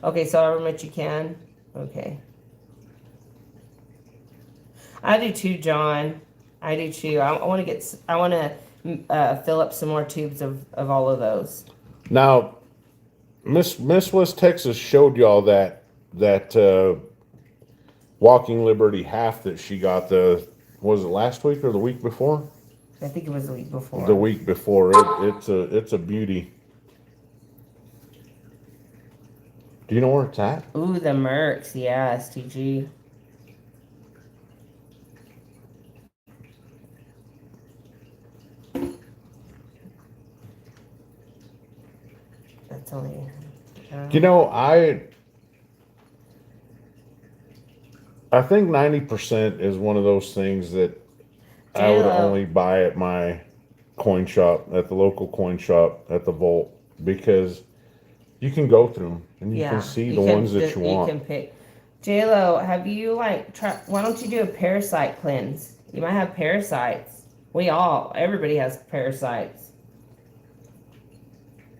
Okay, so however much you can. Okay. I do too, John. I do too. I want to fill up some more tubes of all of those. Now, Miss West Texas showed y'all that Walking Liberty half that she got was it last week or the week before? I think it was the week before. The week before. It's a beauty. Do you know where it's at? Ooh, the Mercs. Yeah, STG. That's only. You know, I think 90% is one of those things that I would J-Lo. only buy at my coin shop, at the local coin shop, at the vault, because you can go through them and you can see the ones that you want. You can pick. J-Lo, have you why don't you do a parasite cleanse? You might have parasites. Everybody has parasites.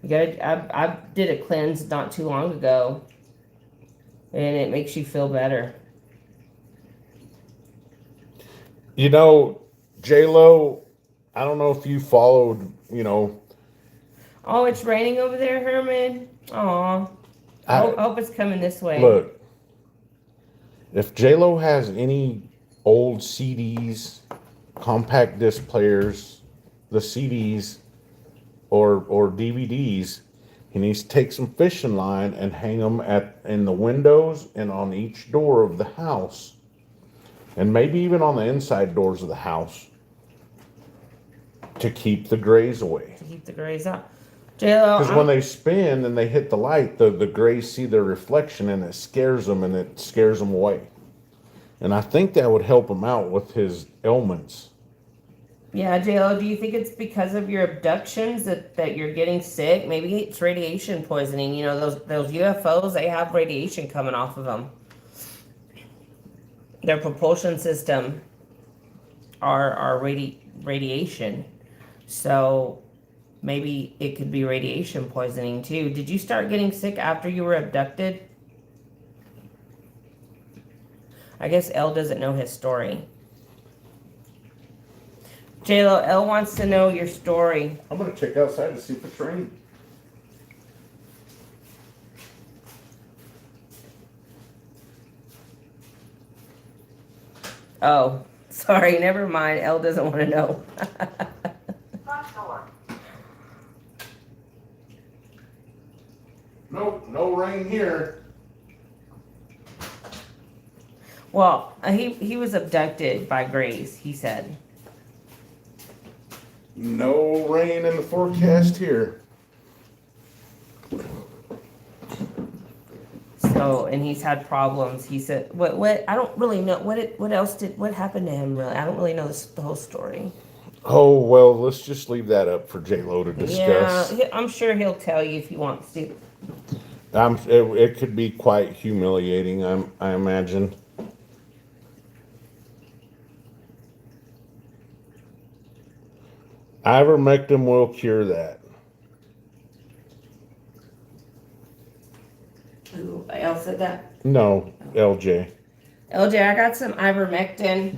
You gotta, I did a cleanse not too long ago, and it makes you feel better. You know, J-Lo, I don't know if you followed, Oh, it's raining over there, Herman. Aw. I hope it's coming this way. Look, if J-Lo has any old CDs, compact disc players, the CDs, or DVDs, he needs to take some fishing line and hang them in the windows and on each door of the house, and maybe even on the inside doors of the house, to keep the grays away. To keep the grays out. J-Lo, Because when they spin and they hit the light, the grays see their reflection and it scares them away. And I think that would help him out with his ailments. yeah, J-Lo, do you think it's because of your abductions that you're getting sick? Maybe it's radiation poisoning. You know, those UFOs, they have radiation coming off of them. Their propulsion system are radiation. So maybe it could be radiation poisoning too. Did you start getting sick after you were abducted? I guess Elle doesn't know his story. JLo, L wants to know your story. I'm gonna check outside to see if it's raining. Oh, sorry, never mind. L doesn't want to know. Nope, no rain here. Well, he was abducted by Grace, he said. No rain in the forecast here. So, and he's had problems. He said, what, I don't really know. What happened to him really? I don't really know the whole story. Oh, well, let's just leave that up for J-Lo to discuss. Yeah, I'm sure he'll tell you if he wants to. It could be quite humiliating, I imagine. Ivermectin will cure that. Who else said that? No, LJ. LJ, I got some ivermectin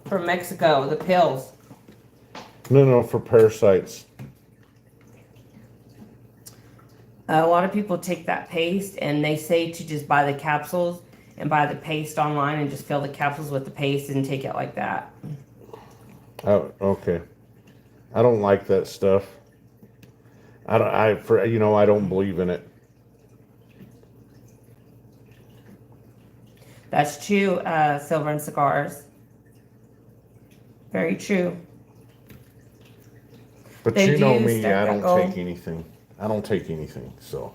from Mexico, the pills. No, for parasites. A lot of people take that paste and they say to just buy the capsules and buy the paste online and just fill the capsules with the paste and take it like that. Oh, okay. I don't like that stuff. I don't believe in it. That's true, Silver and Cigars. Very true. But They you know do me, start I to don't go- take anything. I don't take anything. So,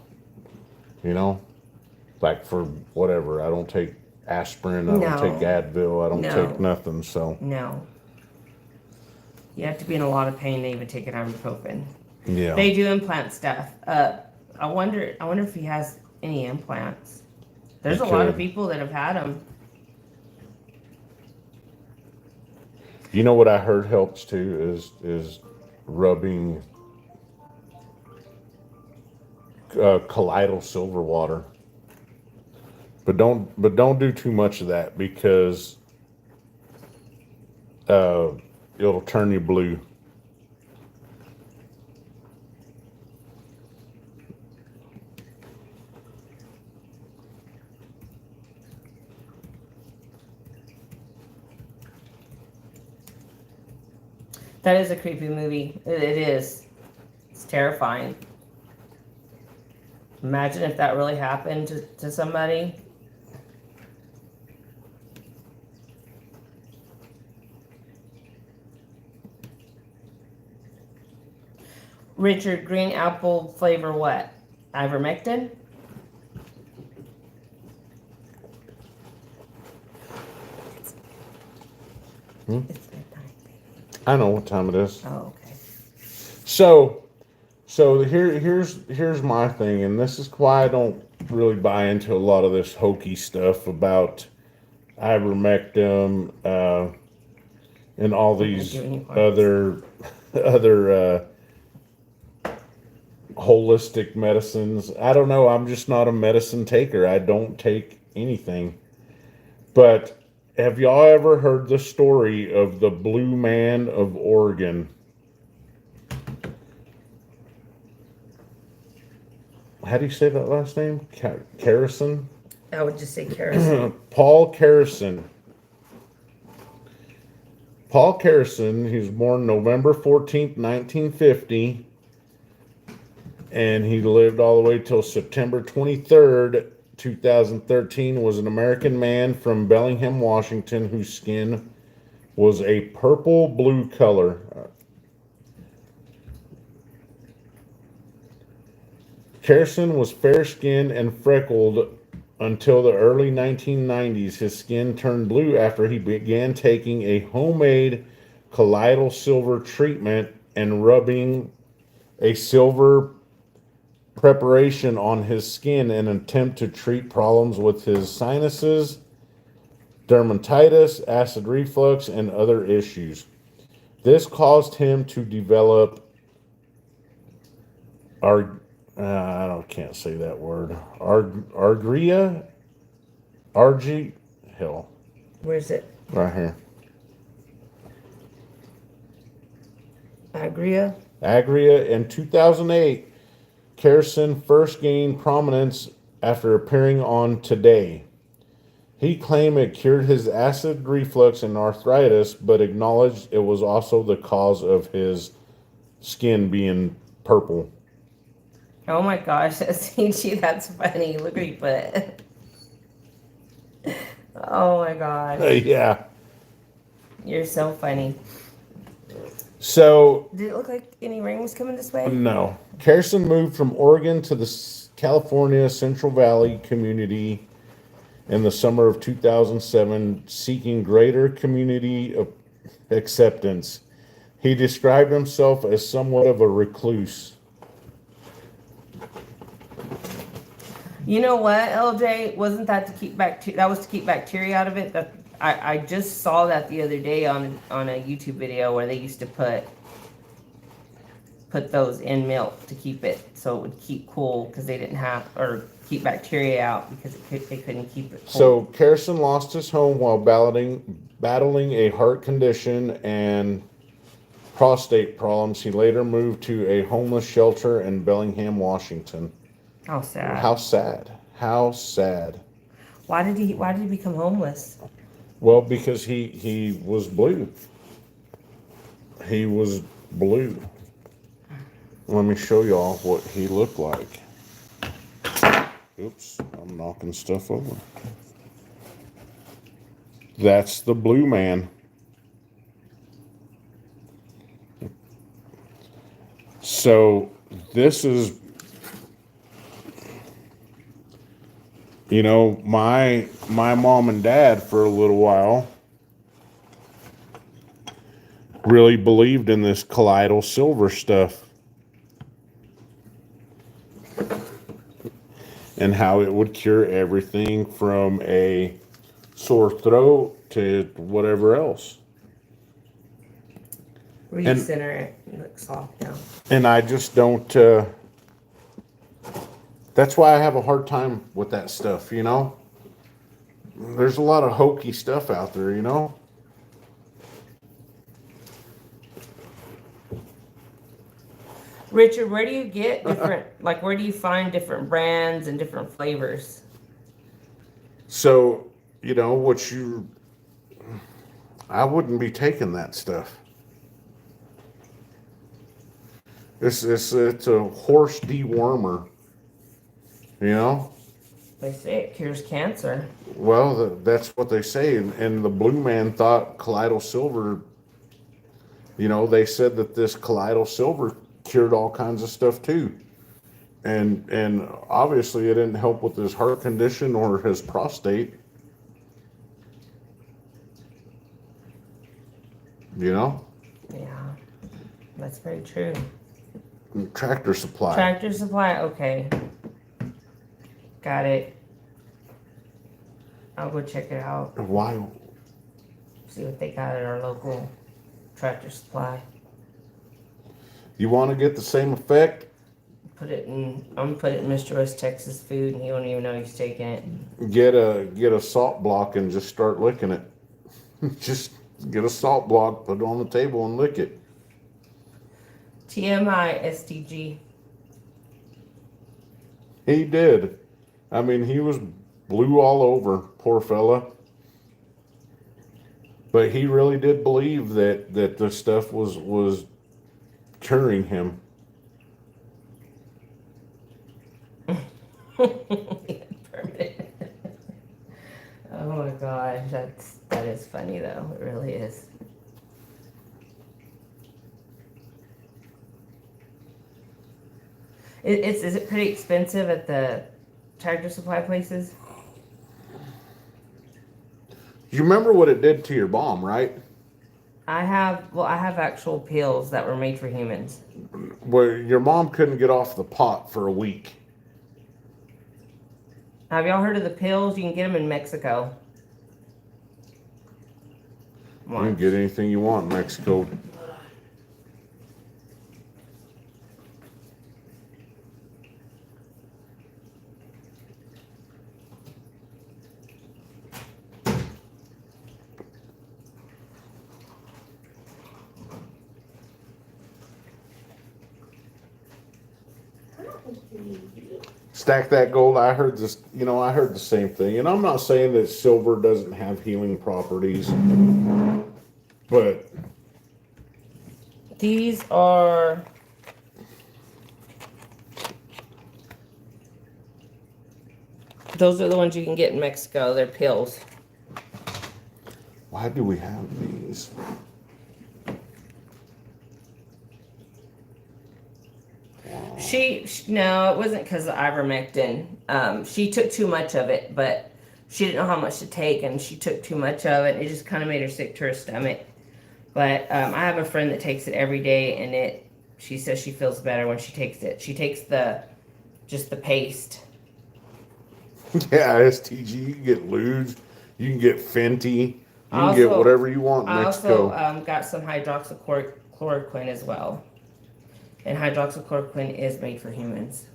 like for whatever, I don't take aspirin. I don't No. take Advil. I don't No. take nothing. So, No. You have to be in a lot of pain to even take an ibuprofen. yeah. They do implant stuff. I wonder if he has any implants. There's a He lot of could. people that have had them. You know what I heard helps too is rubbing colloidal silver water. But don't do too much of that because it'll turn you blue. That is a creepy movie. It is. It's terrifying. Imagine if that really happened to somebody. Richard, green apple flavor what? Ivermectin? It's midnight, baby. I know what time it is. Oh, okay. So here's my thing, and this is why I don't really buy into a lot of this hokey stuff about ivermectin and all these give any points. other holistic medicines. I don't know. I'm just not a medicine taker. I don't take anything. But have y'all ever heard the story of the Blue Man of Oregon? How do you say that last name? Carrison? I would just say kerosene. Paul Carrison. Paul Carrison, he was born November 14th, 1950. And he lived all the way till September 23rd, 2013, was an American man from Bellingham, Washington, whose skin was a purple-blue color. Carrison was fair-skinned and freckled until the early 1990s. His skin turned blue after he began taking a homemade colloidal silver treatment and rubbing a silver preparation on his skin in an attempt to treat problems with his sinuses, dermatitis, acid reflux, and other issues. This caused him to develop can't say that word. Argyria? Where's it? Right here. Agria. Agria. In 2008, Kerrison first gained prominence after appearing on Today. He claimed it cured his acid reflux and arthritis, but acknowledged it was also the cause of his skin being purple. Oh my gosh, CG, that's funny. Look what he put. Oh my gosh. Yeah. You're so funny. So, Did it look like any rain was coming this way? no. Kerrison moved from Oregon to the California Central Valley community in the summer of 2007, seeking greater community acceptance. He described himself as somewhat of a recluse. You know what, LJ? Wasn't that to keep bacteria? That was to keep bacteria out of it. That I just saw that the other day on a YouTube video where they used to put those in milk to keep it so it would keep cool because they didn't have or keep bacteria out because they couldn't keep it cool. So Kerrison lost his home while battling a heart condition and prostate problems. He later moved to a homeless shelter in Bellingham, Washington. How sad. How sad. How sad. Why did he become homeless? Well, because he was blue. He was blue. Let me show y'all what he looked like. Oops, I'm knocking stuff over. That's the blue man. So this is, you know, my mom and dad for a little while really believed in this colloidal silver stuff and how it would cure everything from a sore throat to whatever else. Recenter it. It looks soft now. And I just don't, that's why I have a hard time with that stuff, you know? There's a lot of hokey stuff out there, you know? Richard, where do you get different, like, where do you find different brands and different flavors? So, you know, I wouldn't be taking that stuff. It's a horse dewormer, you know? They say it cures cancer. Well, that's what they say. And the blue man thought colloidal silver, you know, they said that this colloidal silver cured all kinds of stuff too. And obviously it didn't help with his heart condition or his prostate. You know? Yeah, that's very true. Tractor Supply. Tractor Supply, okay. Got it. I'll go check it out. Why? See what they got at our local Tractor Supply. You want to get the same effect? I'm gonna put it in Mr. West Texas food and he won't even know he's taking it. Get a salt block and just start licking it. Just get a salt block, put it on the table and lick it. TMI STG. He did. I mean, he was blue all over, poor fella. But he really did believe that the stuff was curing him. Oh my gosh, that is funny though. It really is. Is it pretty expensive at the Tractor Supply places? You remember what it did to your mom, right? I have actual pills that were made for humans. Where your mom couldn't get off the pot for a week. Have y'all heard of the pills? You can get them in Mexico. You can get anything you want in Mexico. Stack that gold. I heard this, I heard the same thing. And I'm not saying that silver doesn't have healing properties, but These are those are the ones you can get in Mexico. They're pills. why do we have these? No, it wasn't because of ivermectin. She took too much of it, but she didn't know how much to take, and she took too much of it. It just kind of made her sick to her stomach. But I have a friend that takes it every day, and she says she feels better when she takes it. She takes just the paste. Yeah, STG. You can get Luge. You can get Fenty. You can get Also- whatever you want in I Mexico. also got some hydroxychloroquine as well. And hydroxychloroquine is made for humans.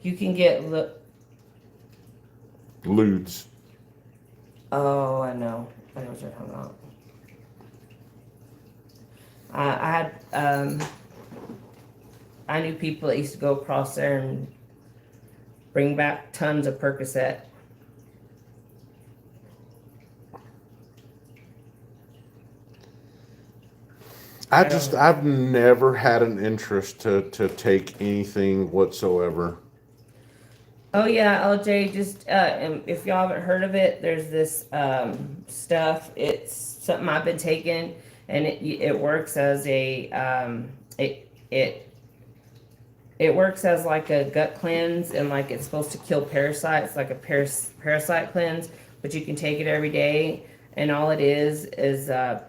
You can get Ludes. Oh, I know what you're talking about. I knew people that used to go across there and bring back tons of Percocet. I've never had an interest to take anything whatsoever. Oh yeah, LJ, just if y'all haven't heard of it, there's this stuff. It's something I've been taking, and it works as a it works as like a gut cleanse, and like it's supposed to kill parasites, like a parasite cleanse. But you can take it every day, and all it is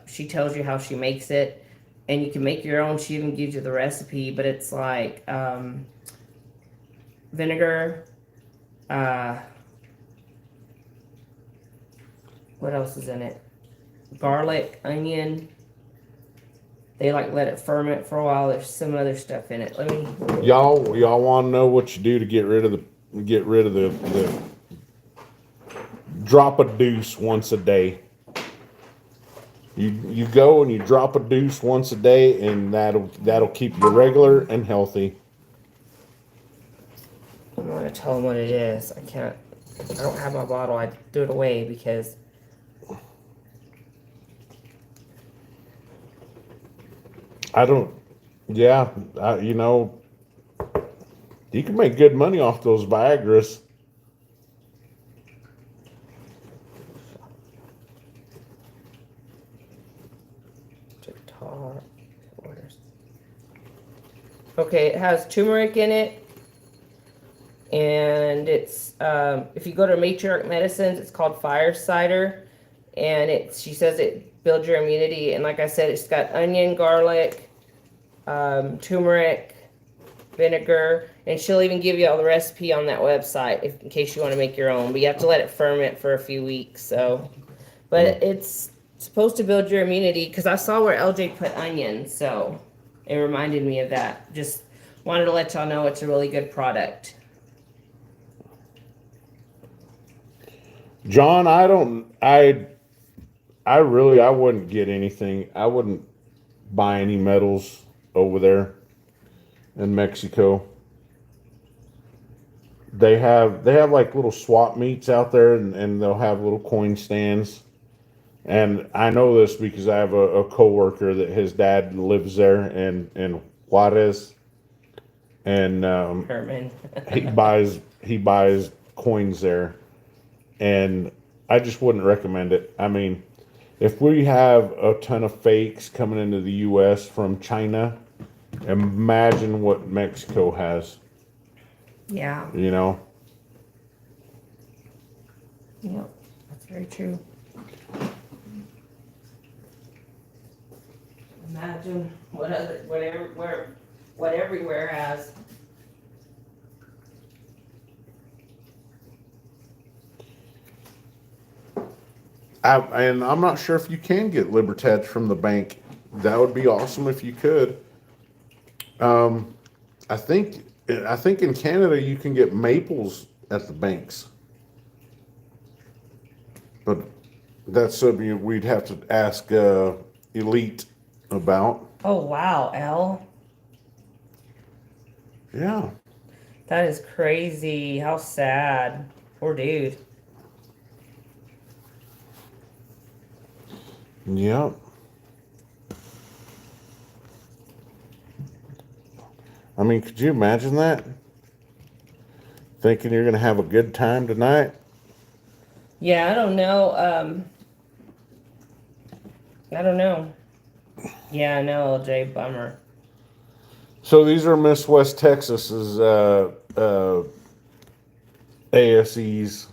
she tells you how she makes it, and you can make your own. She even gives you the recipe, but it's like vinegar. What else is in it? Garlic, onion. They like let it ferment for a while. There's some other stuff in it. Y'all want to know what you do to get rid of the drop a deuce once a day. You go and you drop a deuce once a day, and that'll keep you regular and healthy. I'm not gonna tell them what it is. I don't have my bottle. I threw it away because I don't. Yeah, you can make good money off those Viagras. Okay, it has turmeric in it, and it's if you go to Matriarch Medicines, it's called Fire Cider, and she says it builds your immunity. And like I said, it's got onion, garlic, turmeric, vinegar, and she'll even give you all the recipe on that website in case you want to make your own. But you have to let it ferment for a few weeks. So, but it's supposed to build your immunity because I saw where LJ put onion, so it reminded me of that. Just wanted to let y'all know it's a really good product. John, I wouldn't get anything. I wouldn't buy any metals over there in Mexico. They have like little swap meets out there, and they'll have little coin stands. And I know this because I have a coworker that his dad lives there in Juarez, and Herman. he buys coins there, and I just wouldn't recommend it. I mean, if we have a ton of fakes coming into the U.S. from China, imagine what Mexico has. Yeah. You know. Yep. That's very true. Imagine what everywhere has. And I'm not sure if you can get Libertats from the bank. That would be awesome if you could. I think in Canada you can get maples at the banks, but that's something we'd have to ask Elite about. Oh wow, L. Yeah. That is crazy. How sad. Poor dude. Yep. I mean, could you imagine that? Thinking you're gonna have a good time tonight? Yeah, I don't know. I don't know. Yeah, I know, LJ. Bummer. So these are Miss West Texas's ASEs.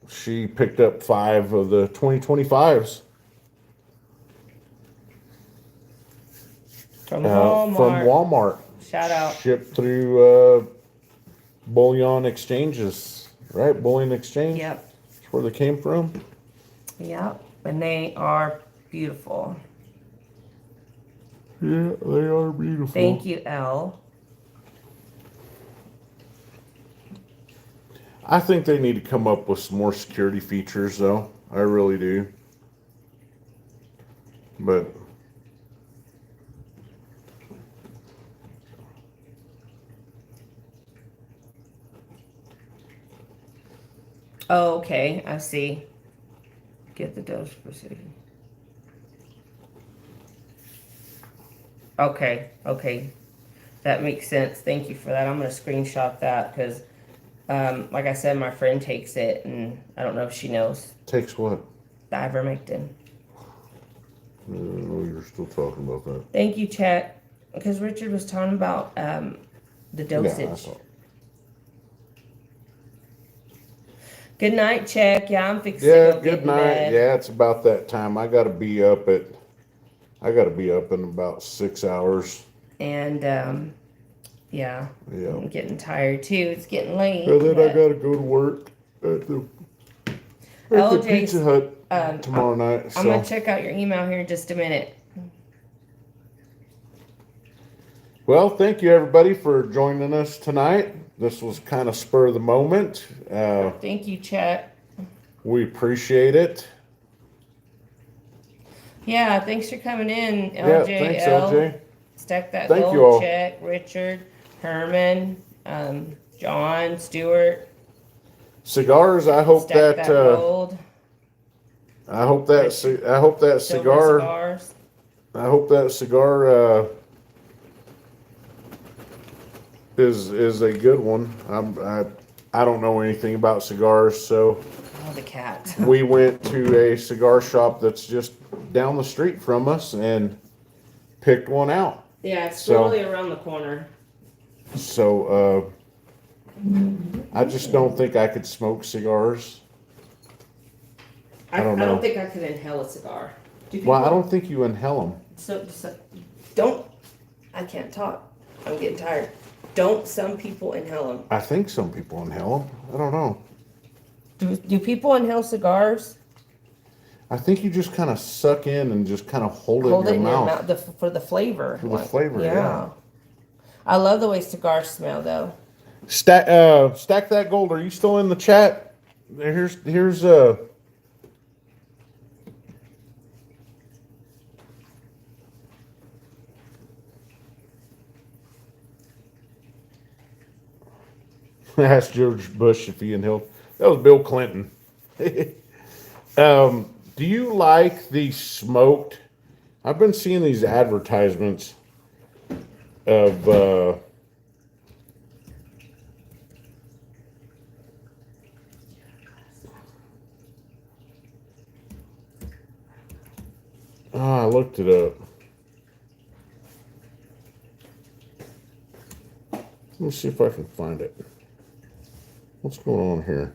She picked up 5 of the 2025s From Walmart. from Walmart. Shout out. Shipped through Bullion Exchanges, right? Bullion Exchange. Yep. That's where they came from. Yep. And they are beautiful. Yeah, they are beautiful. Thank you, L. I think they need to come up with some more security features, though. I really do. But Oh, okay. I see. Get the dose precision. Okay. Okay. That makes sense. Thank you for that. I'm going to screenshot that because, like I said, my friend takes it and I don't know if she knows. takes what? The ivermectin. No, you're still talking about that. Thank you, Chet. Because Richard was talking about the dosage. Yeah, I thought. Good night, Check. Yeah, I'm fixing Yeah, to go get good in night. bed. Yeah, it's about that time. I gotta be up in about 6 hours. And yeah, Yeah. I'm getting tired too. It's getting late. And then I but, gotta go to work at the LJ's, Pizza Hut tomorrow night. I'm gonna check out your email here in just a minute. Well, thank you everybody for joining us tonight. This was kind of spur of the moment. Thank you, Chet. We appreciate it. Yeah, thanks for coming in, Yeah, LJ. thanks, LJ. Stack that Thank you gold, all. Check, Richard, Herman, John, Stewart. Cigars. I hope Stack that. that gold. I hope that. I hope that Silver cigar. cigars. I hope that cigar is a good one. I don't know anything about cigars, so Oh, the cat. we went to a cigar shop that's just down the street from us and picked one out. Yeah, it's So- literally around the corner. So I just don't think I could smoke cigars. I don't know. think I could inhale a cigar. Do Well, I people- don't think you inhale them. So don't. I can't talk. I'm getting tired. Don't some people inhale them? I think some people inhale them. I don't know. Do people inhale cigars? I think you just kind of suck in and just kind of hold it Hold in it your in your mouth. mouth for the flavor. For the flavor, yeah. I love the way cigars smell, though. Stack that gold. Are you still in the chat? Here's asked George Bush if he inhaled. That was Bill Clinton. Do you like the smoked? I've been seeing these advertisements of I looked it up. Let me see if I can find it. What's going on here?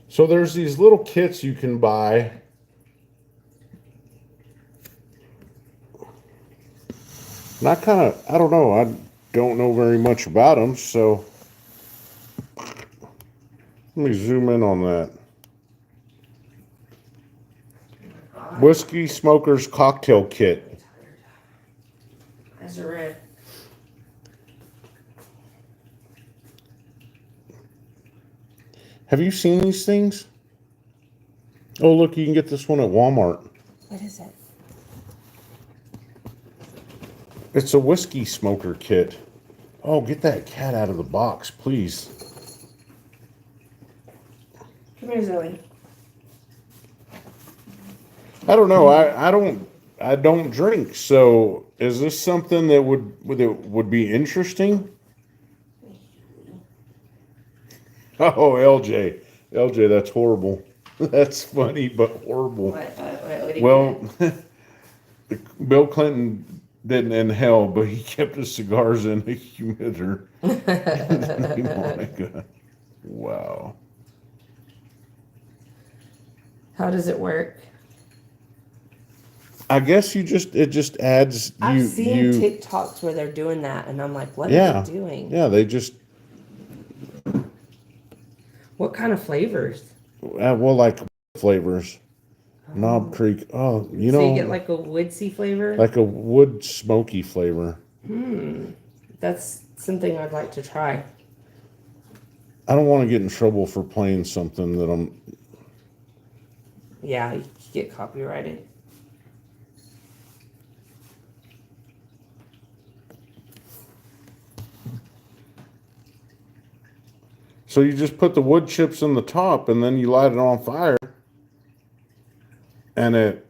So there's these little kits you can buy. And I don't know, I don't know very much about them, so let me zoom in on that. Whiskey Smoker's Cocktail Kit. That's a red. Have you seen these things? Oh, look, you can get this one at Walmart. What is it? It's a whiskey smoker kit. Oh, get that cat out of the box, please. Come here, Zoe. I don't know. I don't drink. So is this something that would be interesting? Oh, LJ, that's horrible. That's funny, but horrible. What do you Well, Bill Clinton didn't inhale, but he kept his cigars in a humidor. My God. Wow. How does it work? I guess it just adds I've seen TikToks where they're doing that, and I'm like, what are they doing? Yeah, they just What kind of flavors? well, like flavors. Knob Creek. Oh, So you get like a woodsy flavor? like a wood smoky flavor. That's something I'd like to try. I don't want to get in trouble for playing something that I'm. Yeah, you get copyrighted. So you just put the wood chips in the top, and then you light it on fire, and it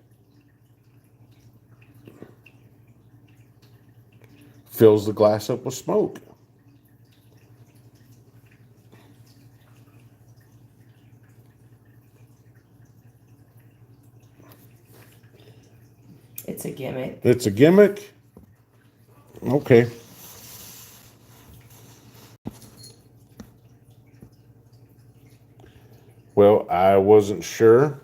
fills the glass up with smoke. It's a gimmick. It's a gimmick. Okay. Well, I wasn't sure.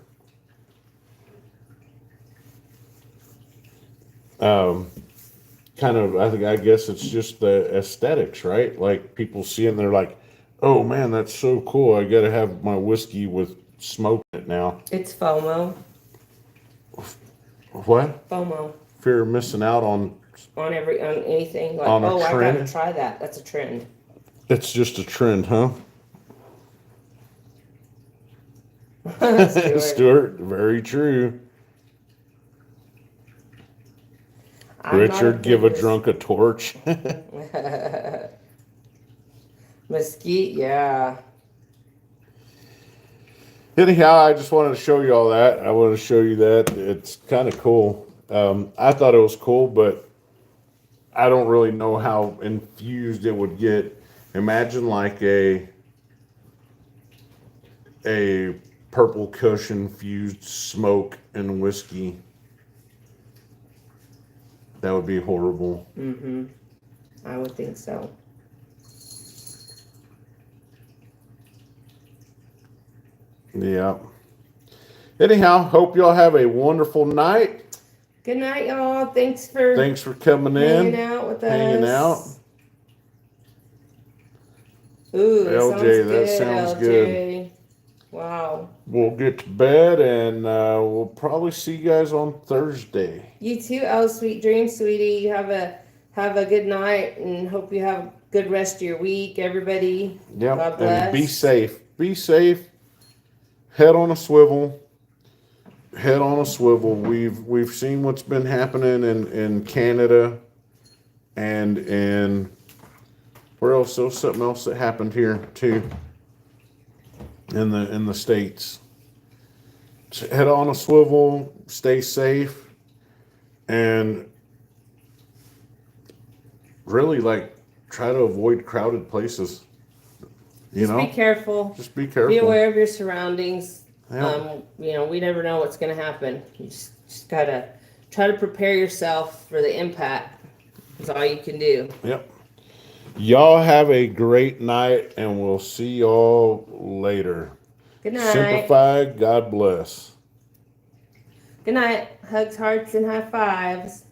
I guess it's just the aesthetics, right? Like people see it and they're like, oh man, that's so cool. I got to have my whiskey with smoke in it now. It's FOMO. What? FOMO. Fear of missing out on. On anything. Like, On a I trend? gotta try that. That's a trend. It's just a trend, huh? Stuart. Stuart, very true. I'm not Richard, give a biggest- drunk a torch. Mesquite, yeah. Anyhow, I just wanted to show you all that. I wanted to show you that. It's kind of cool. I thought it was cool, but I don't really know how infused it would get. Imagine like a purple kush infused smoke and whiskey. That would be horrible. Mm-hmm. I would think so. Yeah. Anyhow, hope y'all have a wonderful night. Good night, y'all. Thanks for Thanks for coming hanging in. out with us. Hanging out. Ooh, that LJ, sounds good. that sounds LJ. good. Wow. We'll get to bed and we'll probably see you guys on Thursday. You too. Oh, sweet dreams, sweetie. You have a good night and hope you have a good rest of your week, everybody. Yep. God bless. And be safe. Be safe. Head on a swivel. Head on a swivel. We've seen what's been happening in Canada and in where else? There was something else that happened here too. In the States. So head on a swivel, stay safe, and really like try to avoid crowded places. Just be careful. Just be careful. Be aware of your surroundings. Yeah. We never know what's going to happen. You just gotta try to prepare yourself for the impact. That's all you can do. Yep. Y'all have a great night, and we'll see y'all later. Good night. Simplify. God bless. Good night. Hugs, hearts, and high fives.